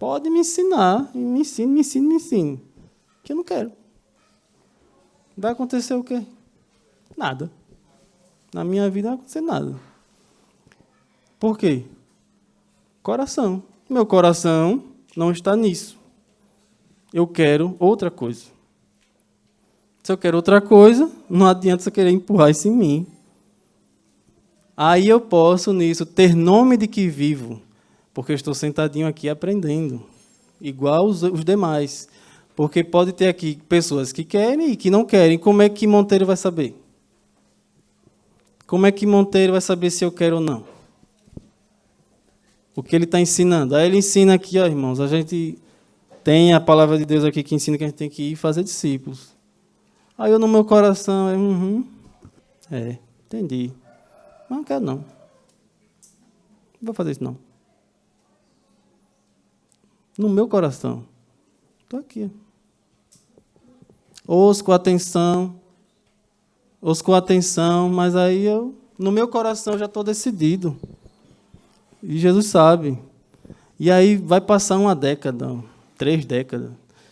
Pode me ensinar, me ensine, que eu não quero. Vai acontecer o quê? Nada. Na minha vida não vai acontecer nada. Por quê? Coração. Meu coração não está nisso. Eu quero outra coisa. Se eu quero outra coisa, não adianta você querer empurrar isso em mim. Aí eu posso, nisso, ter nome de que vivo, porque eu estou sentadinho aqui aprendendo, igual os demais. Porque pode ter aqui pessoas que querem e que não querem. Como é que Monteiro vai saber? Como é que Monteiro vai saber se eu quero ou não? O que ele está ensinando? Aí ele ensina aqui, ó, irmãos, a gente... Tem a palavra de Deus aqui que ensina que a gente tem que ir fazer discípulos. Aí eu no meu coração, entendi. Mas não quero não. Não vou fazer isso não. No meu coração. Estou aqui. Ouço com atenção, mas aí no meu coração já estou decidido. E Jesus sabe. E aí vai passar 1 década, 3 décadas.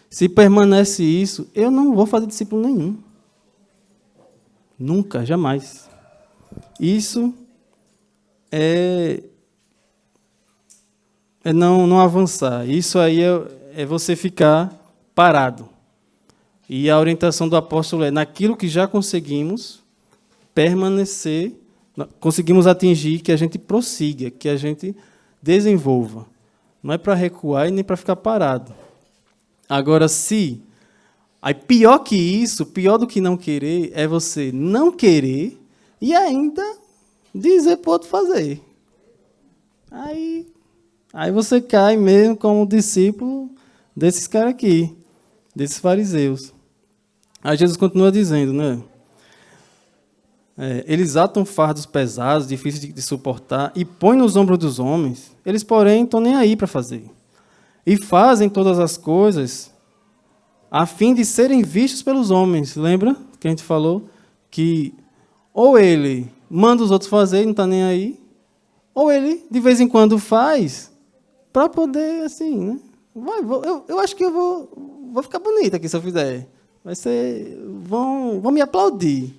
Se permanece isso, eu não vou fazer discípulo nenhum. Nunca, jamais. Isso é não avançar. Isso aí é você ficar parado. E a orientação do apóstolo é, naquilo que já conseguimos, permanecer, conseguimos atingir, que a gente prossiga, que a gente desenvolva. Não é para recuar e nem para ficar parado. Agora, aí pior que isso, pior do que não querer, é você não querer e ainda dizer para o outro fazer. Aí você cai mesmo como discípulo desses caras aqui, desses fariseus. Aí Jesus continua dizendo, né? Eles atam fardos pesados, difíceis de suportar, e põem nos ombros dos homens. Eles, porém, estão nem aí para fazer. E fazem todas as coisas a fim de serem vistos pelos homens. Lembra? que a gente falou, que ou ele manda os outros fazer e não está nem aí, ou ele, de vez em quando, faz para poder, assim, né? Eu acho que eu vou ficar bonita aqui se eu fizer. Vai ser... Vão me aplaudir.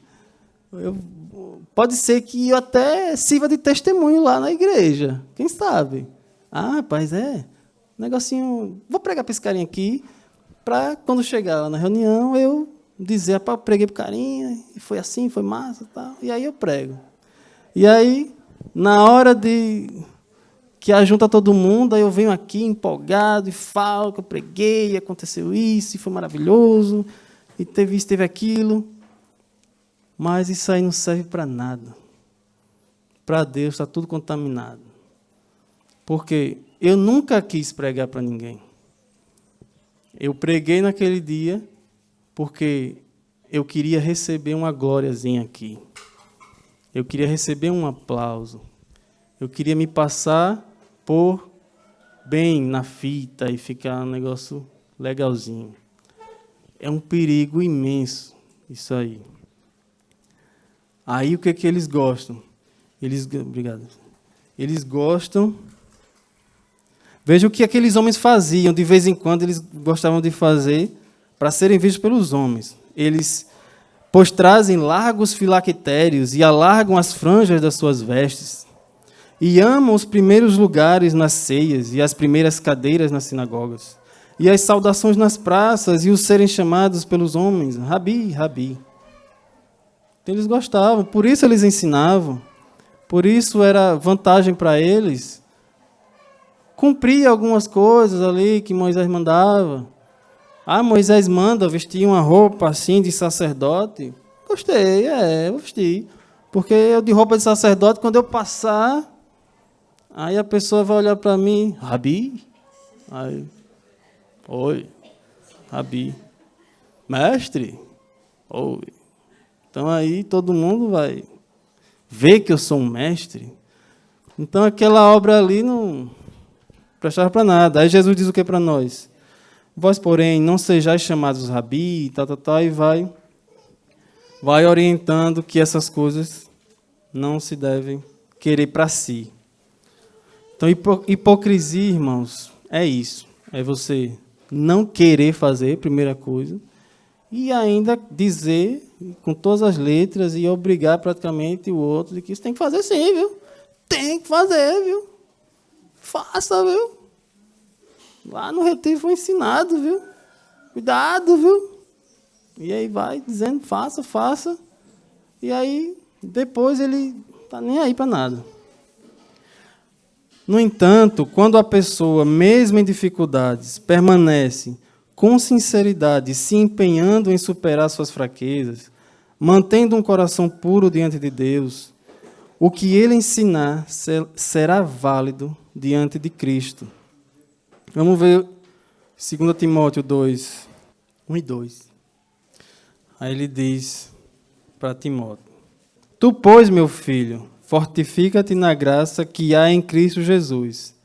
Pode ser que eu até sirva de testemunho lá na igreja. Quem sabe? Ah, rapaz, negocinho... Vou pregar para esse carinha aqui, para, quando chegar lá na reunião, eu dizer, eu preguei para o carinha, e foi assim, foi massa e tal. E aí eu prego. E aí, na hora que ajunta todo mundo, aí eu venho aqui empolgado e falo que eu preguei, e aconteceu isso, e foi maravilhoso, e teve isso, teve aquilo. Mas isso aí não serve para nada. Para Deus está tudo contaminado. Porque eu nunca quis pregar para ninguém. Eu preguei naquele dia porque eu queria receber uma glóriazinha aqui. Eu queria receber um aplauso. Eu queria me passar por bem na fita e ficar um negócio legalzinho. É um perigo imenso isso aí. Aí o que é que eles gostam? Obrigado. Eles gostam... Veja o que aqueles homens faziam, de vez em quando eles gostavam de fazer para serem vistos pelos homens. Eles, pois trazem largos filactérios e alargam as franjas das suas vestes, e amam os primeiros lugares nas ceias e as primeiras cadeiras nas sinagogas, e as saudações nas praças e os serem chamados pelos homens, Rabi, Rabi. Então, eles gostavam, por isso eles ensinavam, por isso era vantagem para eles cumprir algumas coisas ali que Moisés mandava. Ah, Moisés manda vestir uma roupa assim de sacerdote. Gostei, eu vesti. Porque eu de roupa de sacerdote, quando eu passar, aí a pessoa vai olhar para mim, Rabi? Aí, oi, Rabi. Mestre? Oi. Então aí todo mundo vai ver que eu sou um mestre. Então aquela obra ali não prestava para nada. Aí Jesus diz o que para nós? Vós, porém, não sejais chamados rabi, e vai orientando que essas coisas não se devem querer para si. Então, hipocrisia, irmãos, é isso. É você não querer fazer, primeira coisa, e ainda dizer com todas as letras e obrigar praticamente o outro de que isso tem que fazer sim, viu? Tem que fazer, viu? Faça, viu? Lá no retiro foi ensinado, viu? Cuidado, viu? E aí vai dizendo, faça, faça. E aí, depois ele está nem aí para nada. No entanto, quando a pessoa, mesmo em dificuldades, permanece com sinceridade, se empenhando em superar suas fraquezas, mantendo um coração puro diante de Deus, o que ele ensinar será válido diante de Cristo. Vamos ver 2 Timóteo 2, 1 e 2. Aí ele diz para Timóteo: Tu, pois, meu filho, fortifica-te na graça que há em Cristo Jesus.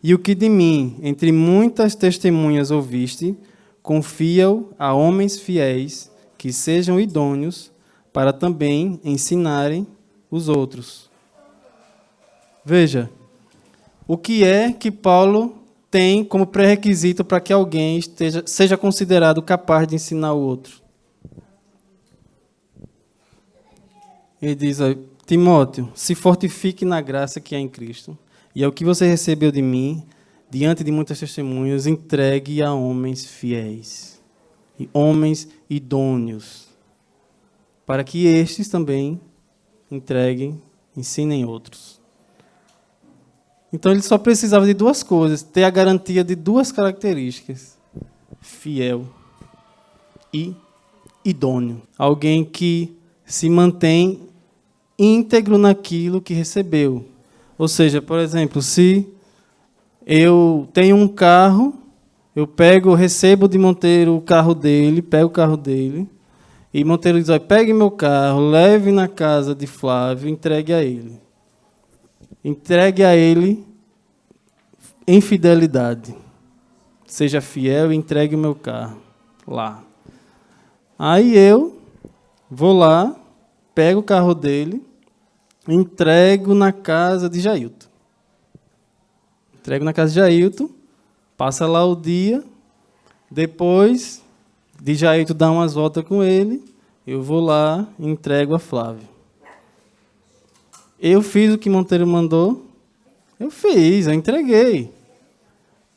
E o que de mim, entre muitas testemunhas ouviste, confia-o a homens fiéis, que sejam idôneos, para também ensinarem os outros. Veja, o que é que Paulo tem como pré-requisito para que alguém seja considerado capaz de ensinar o outro? Ele diz: Timóteo, se fortifique na graça que há em Cristo, e é o que você recebeu de mim, diante de muitas testemunhas, entregue a homens fiéis, e homens idôneos, para que estes também entreguem, ensinem outros. Então ele só precisava de duas coisas, ter a garantia de duas características: fiel e idôneo. Alguém que se mantém íntegro naquilo que recebeu. Ou seja, por exemplo, se eu tenho um carro, eu recebo de Monteiro o carro dele, pego o carro dele, e Monteiro diz: pegue meu carro, leve na casa de Flávio, entregue a ele. Entregue a ele em fidelidade. Seja fiel e entregue o meu carro lá. Aí eu Vou lá, pego o carro dele, entrego na casa de Jailton. Entrego na casa de Jailton, passa lá o dia, depois de Jailton dar umas voltas com ele, eu vou lá e entrego a Flávio. Eu fiz o que Monteiro mandou? Eu fiz, eu entreguei.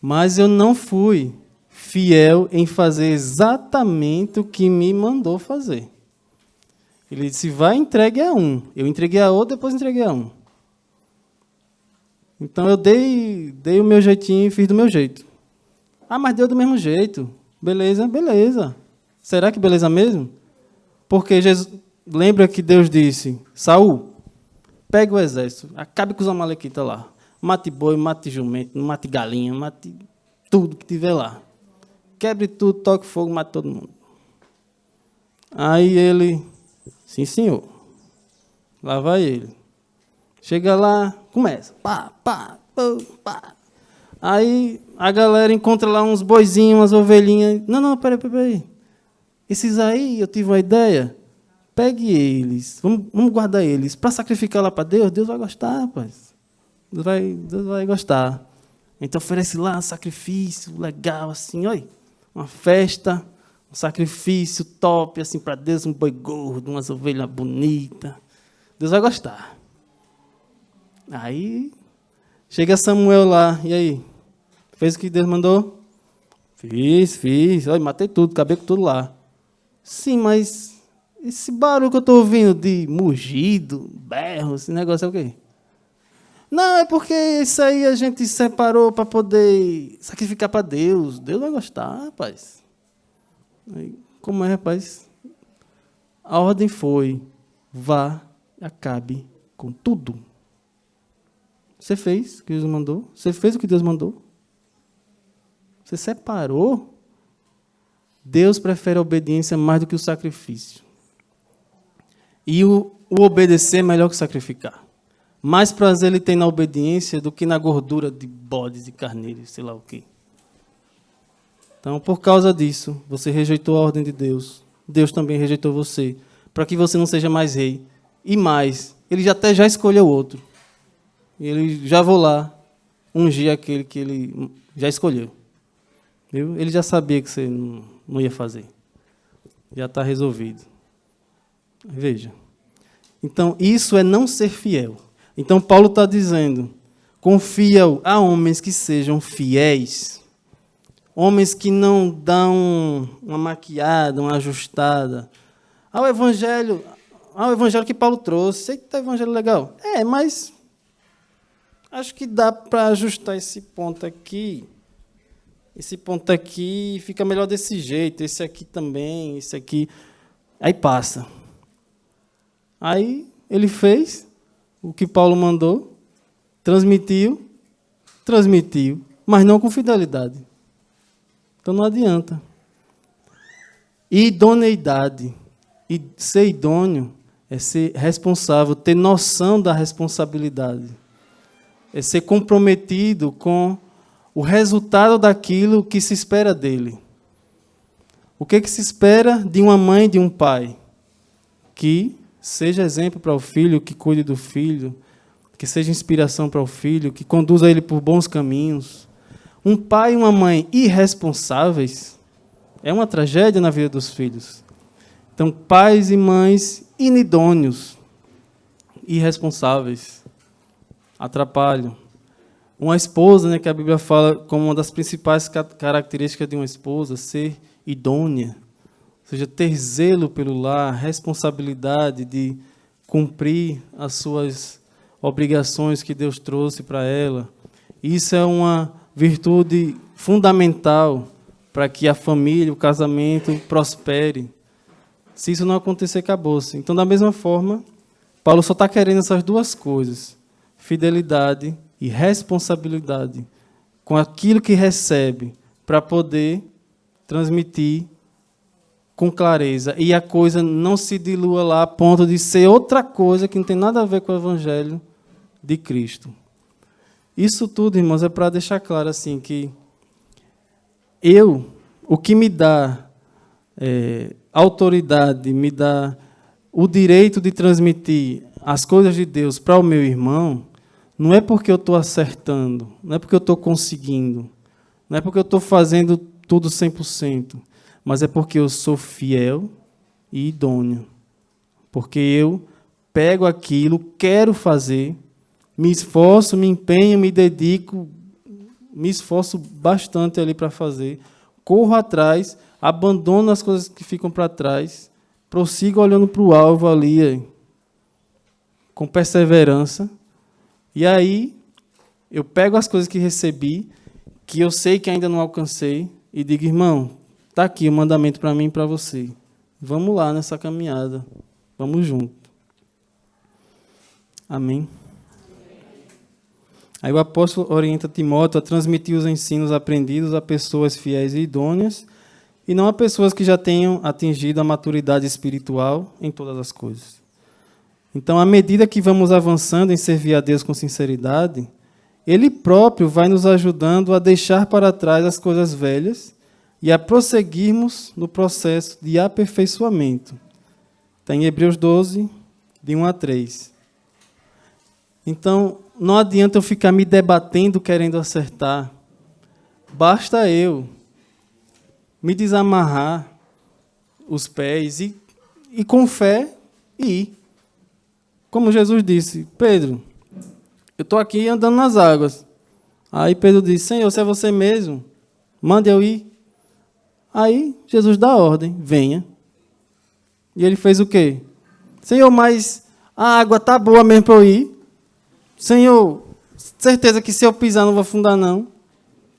Mas eu não fui fiel em fazer exatamente o que me mandou fazer. Ele disse, vai, entregue a um. Eu entreguei a outro, depois entreguei a um. Então eu dei o meu jeitinho e fiz do meu jeito. Ah, mas deu do mesmo jeito. Beleza, beleza. Será que beleza mesmo? Porque Jesus, lembra que Deus disse, Saul, pega o exército, acabe com os amalequitas lá. Mate boi, mate jumento, mate galinha, mate tudo que tiver lá. Quebre tudo, toque fogo, mate todo mundo. Aí ele, sim senhor. Lá vai ele. Chega lá, começa. Pá, pá, pá, pá. Aí a galera encontra lá uns boizinhos, umas ovelhinhas. Não, peraí. Esses aí, eu tive uma ideia. Pegue eles, vamos guardar eles. Para sacrificar lá para Deus, Deus vai gostar, rapaz. Deus vai gostar. Então oferece lá um sacrifício legal, assim, olha, uma festa, um sacrifício top, assim, para Deus, um boi gordo, umas ovelhas bonitas. Deus vai gostar. Aí, chega Samuel lá, e aí? Fez o que Deus mandou? Fiz. Olha, matei tudo, acabei com tudo lá. Sim, mas esse barulho que eu estou ouvindo de mugido, berro, esse negócio é o quê? Não, é porque isso aí a gente separou para poder sacrificar para Deus. Deus vai gostar, rapaz. Aí, como é, rapaz? A ordem foi, vá e acabe com tudo. Você fez o que Deus mandou? Você fez o que Deus mandou? Você separou? Deus prefere a obediência mais do que o sacrifício. E o obedecer é melhor que sacrificar. Mais prazer ele tem na obediência do que na gordura de bodes e carneiros, sei lá o quê. Então, por causa disso, você rejeitou a ordem de Deus. Deus também rejeitou você, para que você não seja mais rei. E mais, ele já escolheu outro. Ele já vou lá ungir aquele que ele já escolheu. Viu? Ele já sabia que você não ia fazer. Já está resolvido. Veja. Então, isso é não ser fiel. Então, Paulo está dizendo, confia a homens que sejam fiéis, homens que não dão uma maquiada, uma ajustada. Ao evangelho que Paulo trouxe, sei que está evangelho legal. Mas acho que dá para ajustar esse ponto aqui fica melhor desse jeito, esse aqui também, esse aqui. Aí passa. Aí ele fez o que Paulo mandou, transmitiu, mas não com fidelidade. Então não adianta. Idoneidade. E ser idôneo é ser responsável, ter noção da responsabilidade. É ser comprometido com o resultado daquilo que se espera dele. O que se espera de uma mãe e de um pai? Que seja exemplo para o filho, que cuide do filho, que seja inspiração para o filho, que conduza ele por bons caminhos. Um pai e uma mãe irresponsáveis é uma tragédia na vida dos filhos. Então, pais e mães inidôneos, irresponsáveis, atrapalham. Uma esposa, que a Bíblia fala como uma das principais características de uma esposa, ser idônea. Ou seja, ter zelo pelo lar, responsabilidade de cumprir as suas obrigações que Deus trouxe para ela. Isso é uma virtude fundamental para que a família, o casamento prospere. Se isso não acontecer, acabou-se. Então, da mesma forma, Paulo só está querendo essas duas coisas, fidelidade e responsabilidade com aquilo que recebe para poder transmitir com clareza, e a coisa não se dilua lá a ponto de ser outra coisa que não tem nada a ver com o Evangelho de Cristo. Isso tudo, irmãos, é para deixar claro assim, que o que me dá autoridade, me dá o direito de transmitir as coisas de Deus para o meu irmão, não é porque eu estou acertando, não é porque eu estou conseguindo, não é porque eu estou fazendo tudo 100%, mas é porque eu sou fiel e idôneo. Porque eu pego aquilo, quero fazer, me esforço, me empenho, me dedico, me esforço bastante ali para fazer, corro atrás, abandono as coisas que ficam para trás, prossigo olhando para o alvo ali, com perseverança, e aí eu pego as coisas que recebi, que eu sei que ainda não alcancei, e digo, irmão, está aqui o mandamento para mim e para você. Vamos lá nessa caminhada, vamos junto. Amém? Aí o apóstolo orienta Timóteo a transmitir os ensinos aprendidos a pessoas fiéis e idôneas, e não a pessoas que já tenham atingido a maturidade espiritual em todas as coisas. Então, à medida que vamos avançando em servir a Deus com sinceridade, Ele próprio vai nos ajudando a deixar para trás as coisas velhas e a prosseguirmos no processo de aperfeiçoamento. Está em Hebreus 12, de 1 a 3. Então, não adianta eu ficar me debatendo querendo acertar. Basta eu me desamarrar os pés e com fé ir. Como Jesus disse, Pedro, eu estou aqui andando nas águas. Aí Pedro disse, Senhor, se é você mesmo, mande eu ir. Aí Jesus dá a ordem, venha. E ele fez o quê? Senhor, mas a água está boa mesmo para eu ir? Senhor, certeza que se eu pisar não vou afundar não.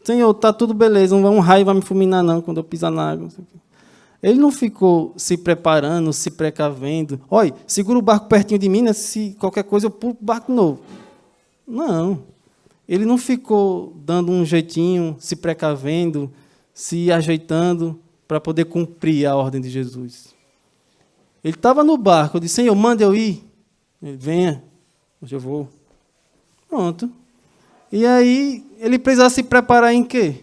Senhor, está tudo beleza, um raio vai me fulminar não quando eu pisar na água. Ele não ficou se preparando, se precavendo. Olha, segura o barco pertinho de mim, né? Se qualquer coisa eu pulo o barco novo. Não. Ele não ficou dando um jeitinho, se precavendo, se ajeitando para poder cumprir a ordem de Jesus. Ele estava no barco, eu disse, Senhor, manda eu ir. Ele, venha, hoje eu vou. Pronto. E aí, ele precisava se preparar em quê?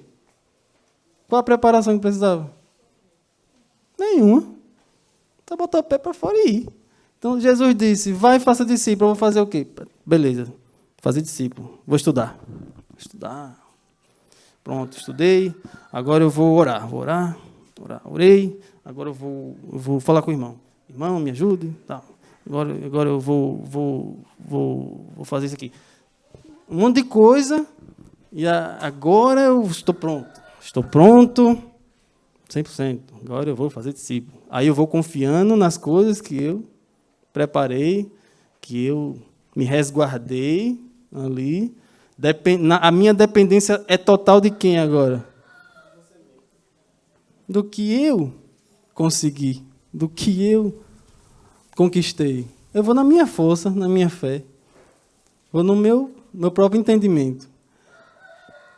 Qual a preparação que precisava? Nenhuma. Só botar o pé para fora e ir. Então, Jesus disse, vai e faça discípulo. Eu vou fazer o quê? Beleza, fazer discípulo. Vou estudar. Vou estudar. Pronto, estudei. Agora eu vou orar. Vou orar. Orei. Agora eu vou falar com o irmão. Irmão, me ajude. Tá. Agora eu vou fazer isso aqui. Um monte de coisa. E agora eu estou pronto. Estou pronto. 100%. Agora eu vou fazer discípulo. Aí eu vou confiando nas coisas que eu preparei, que eu me resguardei ali. A minha dependência é total de quem agora? Do que eu consegui, do que eu conquistei. Eu vou na minha força, na minha fé. Vou no meu próprio entendimento.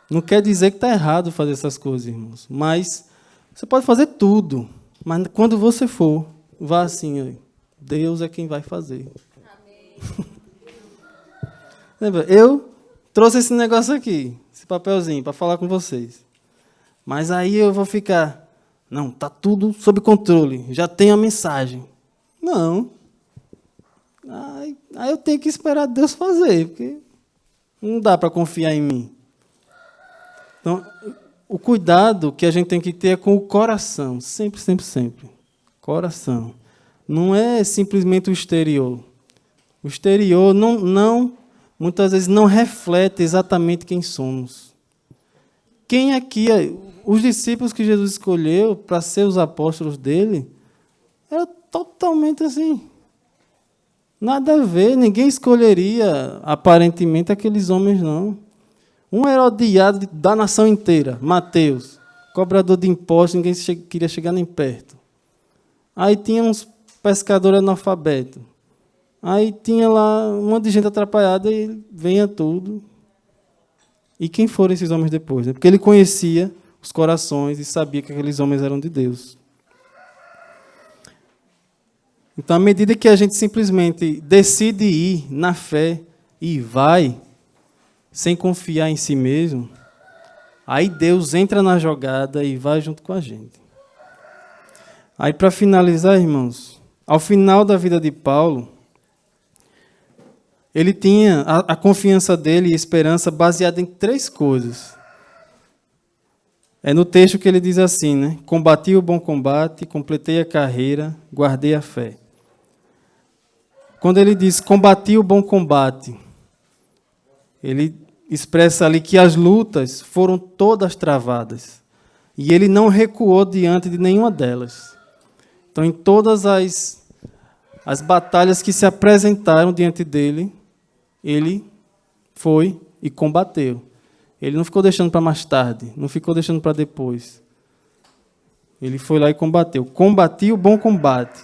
Não quer dizer que está errado fazer essas coisas, irmãos. Mas você pode fazer tudo. Mas quando você for, vá assim, Deus é quem vai fazer. Amém. Lembra? Eu trouxe esse negócio aqui, esse papelzinho, para falar com vocês. Mas aí eu vou ficar, não, está tudo sob controle, já tenho a mensagem. Não. Aí eu tenho que esperar Deus fazer, porque não dá para confiar em mim. Então, o cuidado que a gente tem que ter é com o coração, sempre, sempre, sempre. Coração. Não é simplesmente o exterior. O exterior muitas vezes não reflete exatamente quem somos. Quem aqui, os discípulos que Jesus escolheu para ser os apóstolos dele, era totalmente assim. Nada a ver, ninguém escolheria aparentemente aqueles homens, não. Um era odiado da nação inteira, Mateus, cobrador de impostos, ninguém queria chegar nem perto. Aí tinha uns pescadores analfabetos. Aí tinha lá um monte de gente atrapalhada e venha tudo. E quem foram esses homens depois? Né? Porque ele conhecia os corações e sabia que aqueles homens eram de Deus. Então, à medida que a gente simplesmente decide ir na fé e vai, sem confiar em si mesmo, aí Deus entra na jogada e vai junto com a gente. Aí, para finalizar, irmãos, Ao final da vida de Paulo, ele tinha a confiança dele e esperança baseada em 3 coisas. É no texto que ele diz assim, né? Combati o bom combate, completei a carreira, guardei a fé. Quando ele diz combati o bom combate, ele expressa ali que as lutas foram todas travadas. E ele não recuou diante de nenhuma delas. Então, em todas as batalhas que se apresentaram diante dele, ele foi e combateu. Ele não ficou deixando para mais tarde, não ficou deixando para depois. Ele foi lá e combateu. Combati o bom combate.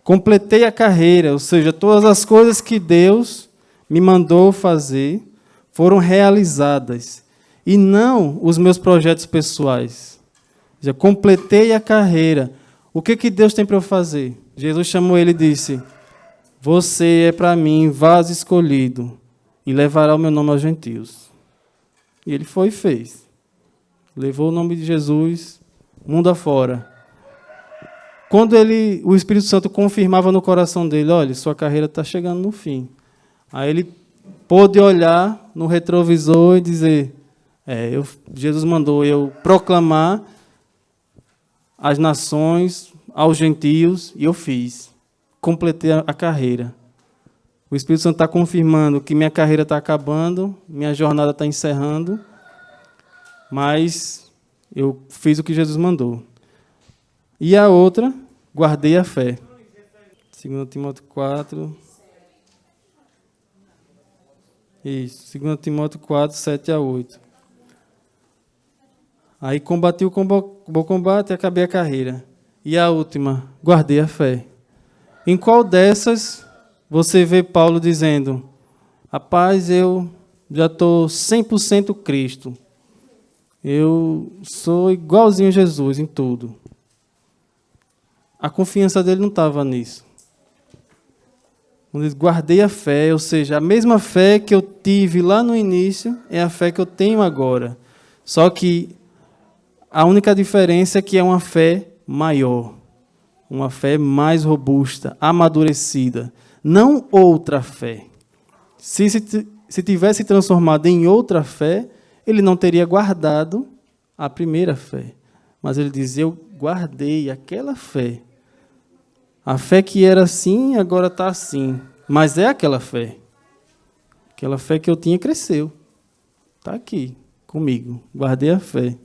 Completei a carreira, ou seja, todas as coisas que Deus me mandou fazer foram realizadas. E não os meus projetos pessoais. Já completei a carreira. O que Deus tem para eu fazer? Jesus chamou ele e disse: você é para mim vaso escolhido e levará o meu nome aos gentios. E ele foi e fez. Levou o nome de Jesus mundo afora. Quando o Espírito Santo confirmava no coração dele, olha, sua carreira está chegando no fim. Aí ele pôde olhar no retrovisor e dizer, Jesus mandou eu proclamar às nações, aos gentios, e eu fiz. Completei a carreira. O Espírito Santo está confirmando que minha carreira está acabando, minha jornada está encerrando, mas eu fiz o que Jesus mandou. E a outra, guardei a fé. 2 Timóteo 4. Isso, 2 Timóteo 4, 7 a 8. Aí combati o bom combate e acabei a carreira. E a última, guardei a fé. Em qual dessas você vê Paulo dizendo, rapaz, eu já estou 100% Cristo. Eu sou igualzinho a Jesus em tudo. A confiança dele não estava nisso. Quando ele diz, guardei a fé, ou seja, a mesma fé que eu tive lá no início é a fé que eu tenho agora. Só que a única diferença é que é uma fé maior, uma fé mais robusta, amadurecida. Não outra fé. Se tivesse transformado em outra fé, ele não teria guardado a primeira fé. Mas ele diz, eu guardei aquela fé. A fé que era assim, agora está assim. Mas é aquela fé. Aquela fé que eu tinha cresceu. Está aqui, comigo. Guardei a fé.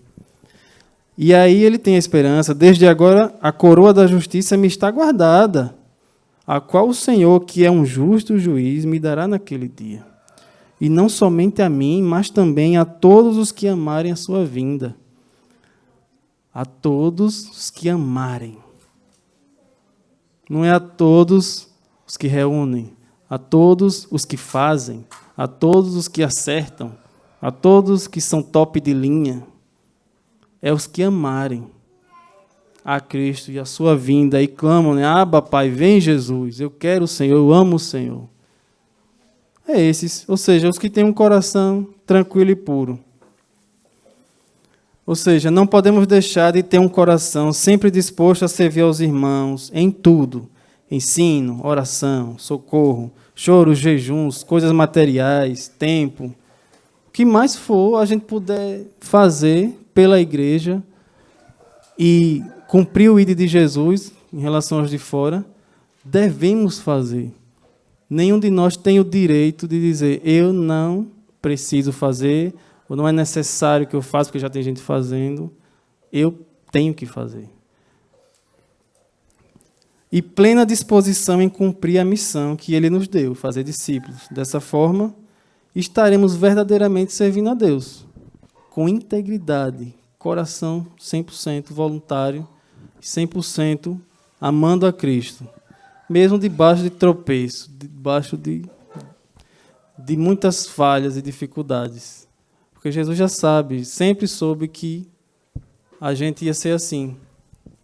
E aí ele tem a esperança, desde agora a coroa da justiça me está guardada, a qual o Senhor, que é um justo juiz, me dará naquele dia. E não somente a mim, mas também a todos os que amarem a sua vinda. A todos os que amarem. Não é a todos os que reúnem, a todos os que fazem, a todos os que acertam, a todos que são top de linha. É os que amarem a Cristo e a sua vinda e clamam, né? Abba, Pai, vem Jesus, eu quero o Senhor, eu amo o Senhor. É esses, ou seja, os que têm um coração tranquilo e puro. Ou seja, não podemos deixar de ter um coração sempre disposto a servir aos irmãos em tudo. Ensino, oração, socorro, choros, jejuns, coisas materiais, tempo. O que mais for a gente puder fazer pela igreja e cumprir o ID de Jesus em relação aos de fora, devemos fazer. Nenhum de nós tem o direito de dizer, eu não preciso fazer, ou não é necessário que eu faça, porque já tem gente fazendo. Eu tenho que fazer. E plena disposição em cumprir a missão que Ele nos deu, fazer discípulos. Dessa forma, estaremos verdadeiramente servindo a Deus, com integridade, coração 100% voluntário, 100% amando a Cristo, mesmo debaixo de tropeço, debaixo de muitas falhas e dificuldades. Porque Jesus já sabe, sempre soube que a gente ia ser assim,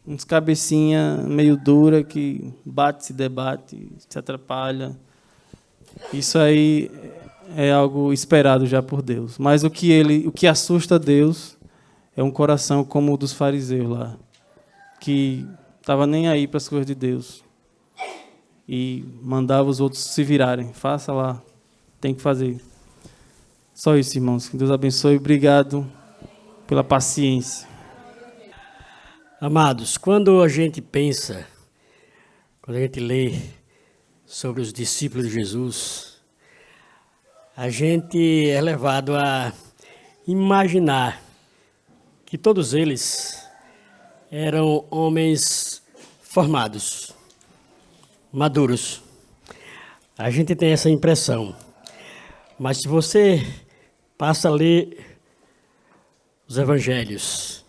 uns cabecinha meio dura que bate, se debate, se atrapalha. Isso aí é algo esperado já por Deus. Mas o que assusta Deus é um coração como o dos fariseus lá, que estava nem aí para as coisas de Deus. e mandava os outros se virarem. Faça lá, tem que fazer. Só isso, irmãos. Que Deus abençoe. Obrigado pela paciência. Amados, quando a gente pensa, quando a gente lê sobre os discípulos de Jesus, a gente é levado a imaginar que todos eles eram homens formados, maduros. A gente tem essa impressão. Mas se você passa a ler os evangelhos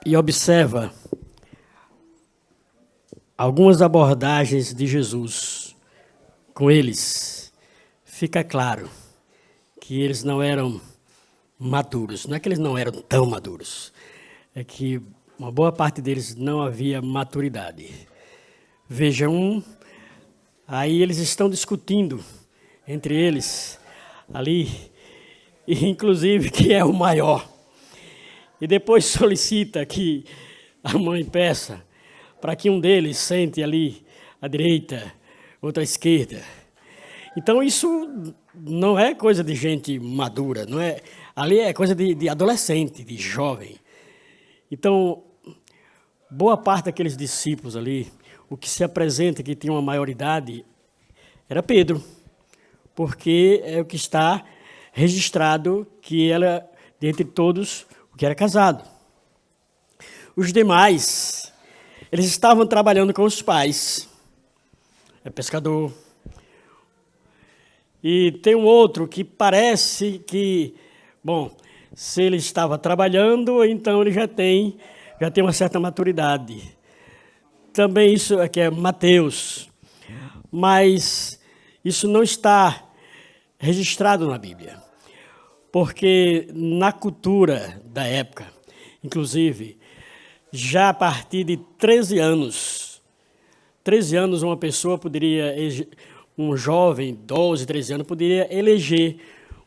e observa algumas abordagens de Jesus com eles, fica claro que eles não eram maduros. Não é que eles não eram tão maduros, é que uma boa parte deles não havia maturidade. Veja aí eles estão discutindo entre eles ali, e inclusive quem é o maior. E depois solicita que a mãe peça para que um deles sente ali à direita, outro à esquerda. Então isso não é coisa de gente madura, não é? Ali é coisa de adolescente, de jovem. Então, boa parte daqueles discípulos ali, o que se apresenta que tinha uma maioridade, era Pedro, porque é o que está registrado que ela, dentre todos, o que era casado. Os demais, eles estavam trabalhando com os pais. É pescador. E tem um outro que parece que, bom, se ele estava trabalhando, então ele já tem uma certa maturidade. Também isso aqui é Mateus. Mas isso não está registrado na Bíblia. Porque na cultura da época, inclusive, já a partir de 13 anos uma pessoa poderia, um jovem, 12, 13 anos, poderia eleger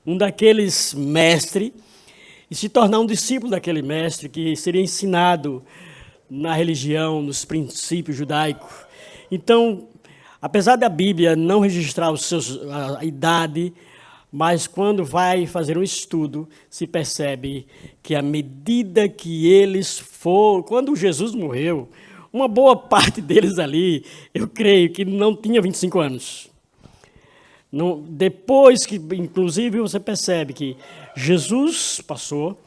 um daqueles mestres e se tornar um discípulo daquele mestre que seria ensinado na religião, nos princípios judaicos. Então, apesar da Bíblia não registrar a idade, mas quando vai fazer um estudo, se percebe que à medida que eles foram, quando Jesus morreu, uma boa parte deles ali, eu creio que não tinha 25 anos. Não, depois que, inclusive, você percebe que Jesus passou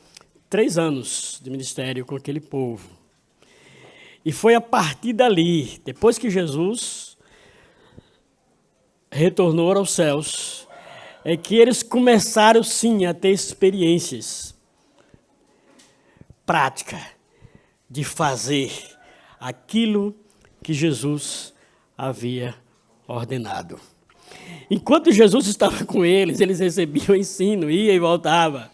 3 anos de ministério com aquele povo. E foi a partir dali, depois que Jesus retornou aos céus, é que eles começaram, sim, a ter experiências práticas de fazer aquilo que Jesus havia ordenado. Enquanto Jesus estava com eles recebiam ensino, ia e voltava.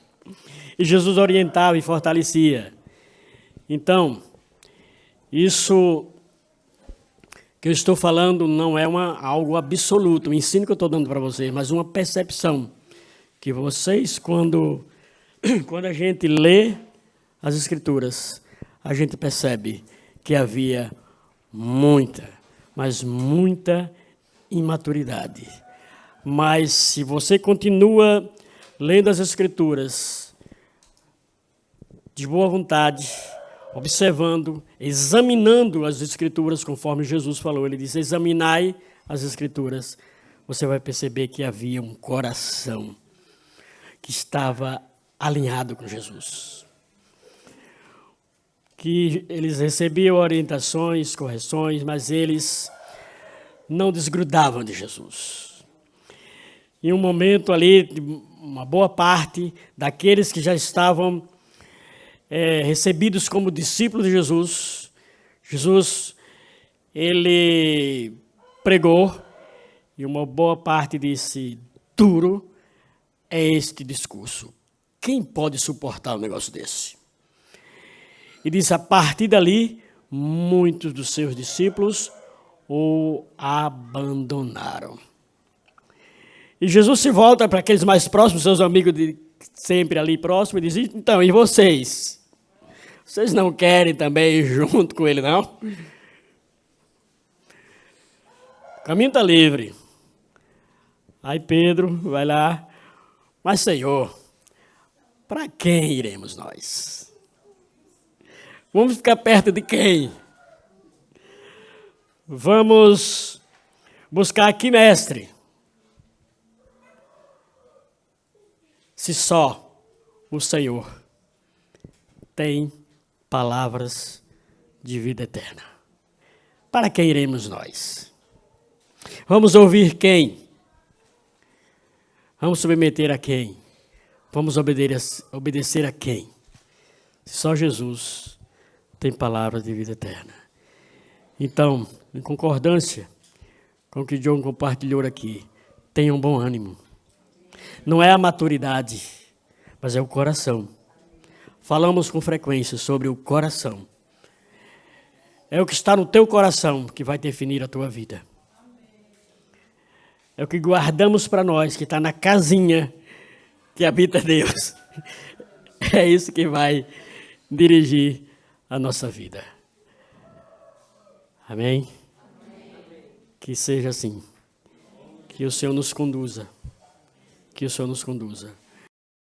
E Jesus orientava e fortalecia. Então, isso que eu estou falando não é algo absoluto, o ensino que eu estou dando para vocês, mas uma percepção que vocês, quando a gente lê as Escrituras, a gente percebe que havia muita, mas muita imaturidade. Mas se você continua lendo as Escrituras de boa vontade, observando, examinando as Escrituras, conforme Jesus falou, ele disse, examinai as Escrituras, você vai perceber que havia um coração que estava alinhado com Jesus. Que eles recebiam orientações, correções, mas eles não desgrudavam de Jesus. Em um momento ali, uma boa parte daqueles que já estavam recebidos como discípulos de Jesus, ele pregou, e uma boa parte desse duro é este discurso. Quem pode suportar um negócio desse? E diz, a partir dali, muitos dos seus discípulos o abandonaram. E Jesus se volta para aqueles mais próximos, seus amigos de sempre ali próximos, e diz, então, e vocês? Vocês não querem também ir junto com ele, não? caminho está livre. Aí Pedro vai lá, mas Senhor, para quem iremos nós? Vamos ficar perto de quem? Vamos buscar aqui, mestre. Se só o Senhor tem palavras de vida eterna. Para quem iremos nós? Vamos ouvir quem? Vamos submeter a quem? Vamos obedecer a quem? Só Jesus tem palavras de vida eterna. Então, em concordância com o que John compartilhou aqui, tenham bom ânimo. Não é a maturidade, mas é o coração. Falamos com frequência sobre o coração. É o que está no teu coração que vai definir a tua vida. É o que guardamos para nós, que está na casinha que habita Deus. É isso que vai dirigir a nossa vida. Amém? Que seja assim. Que o Senhor nos conduza. Que o Senhor nos conduza.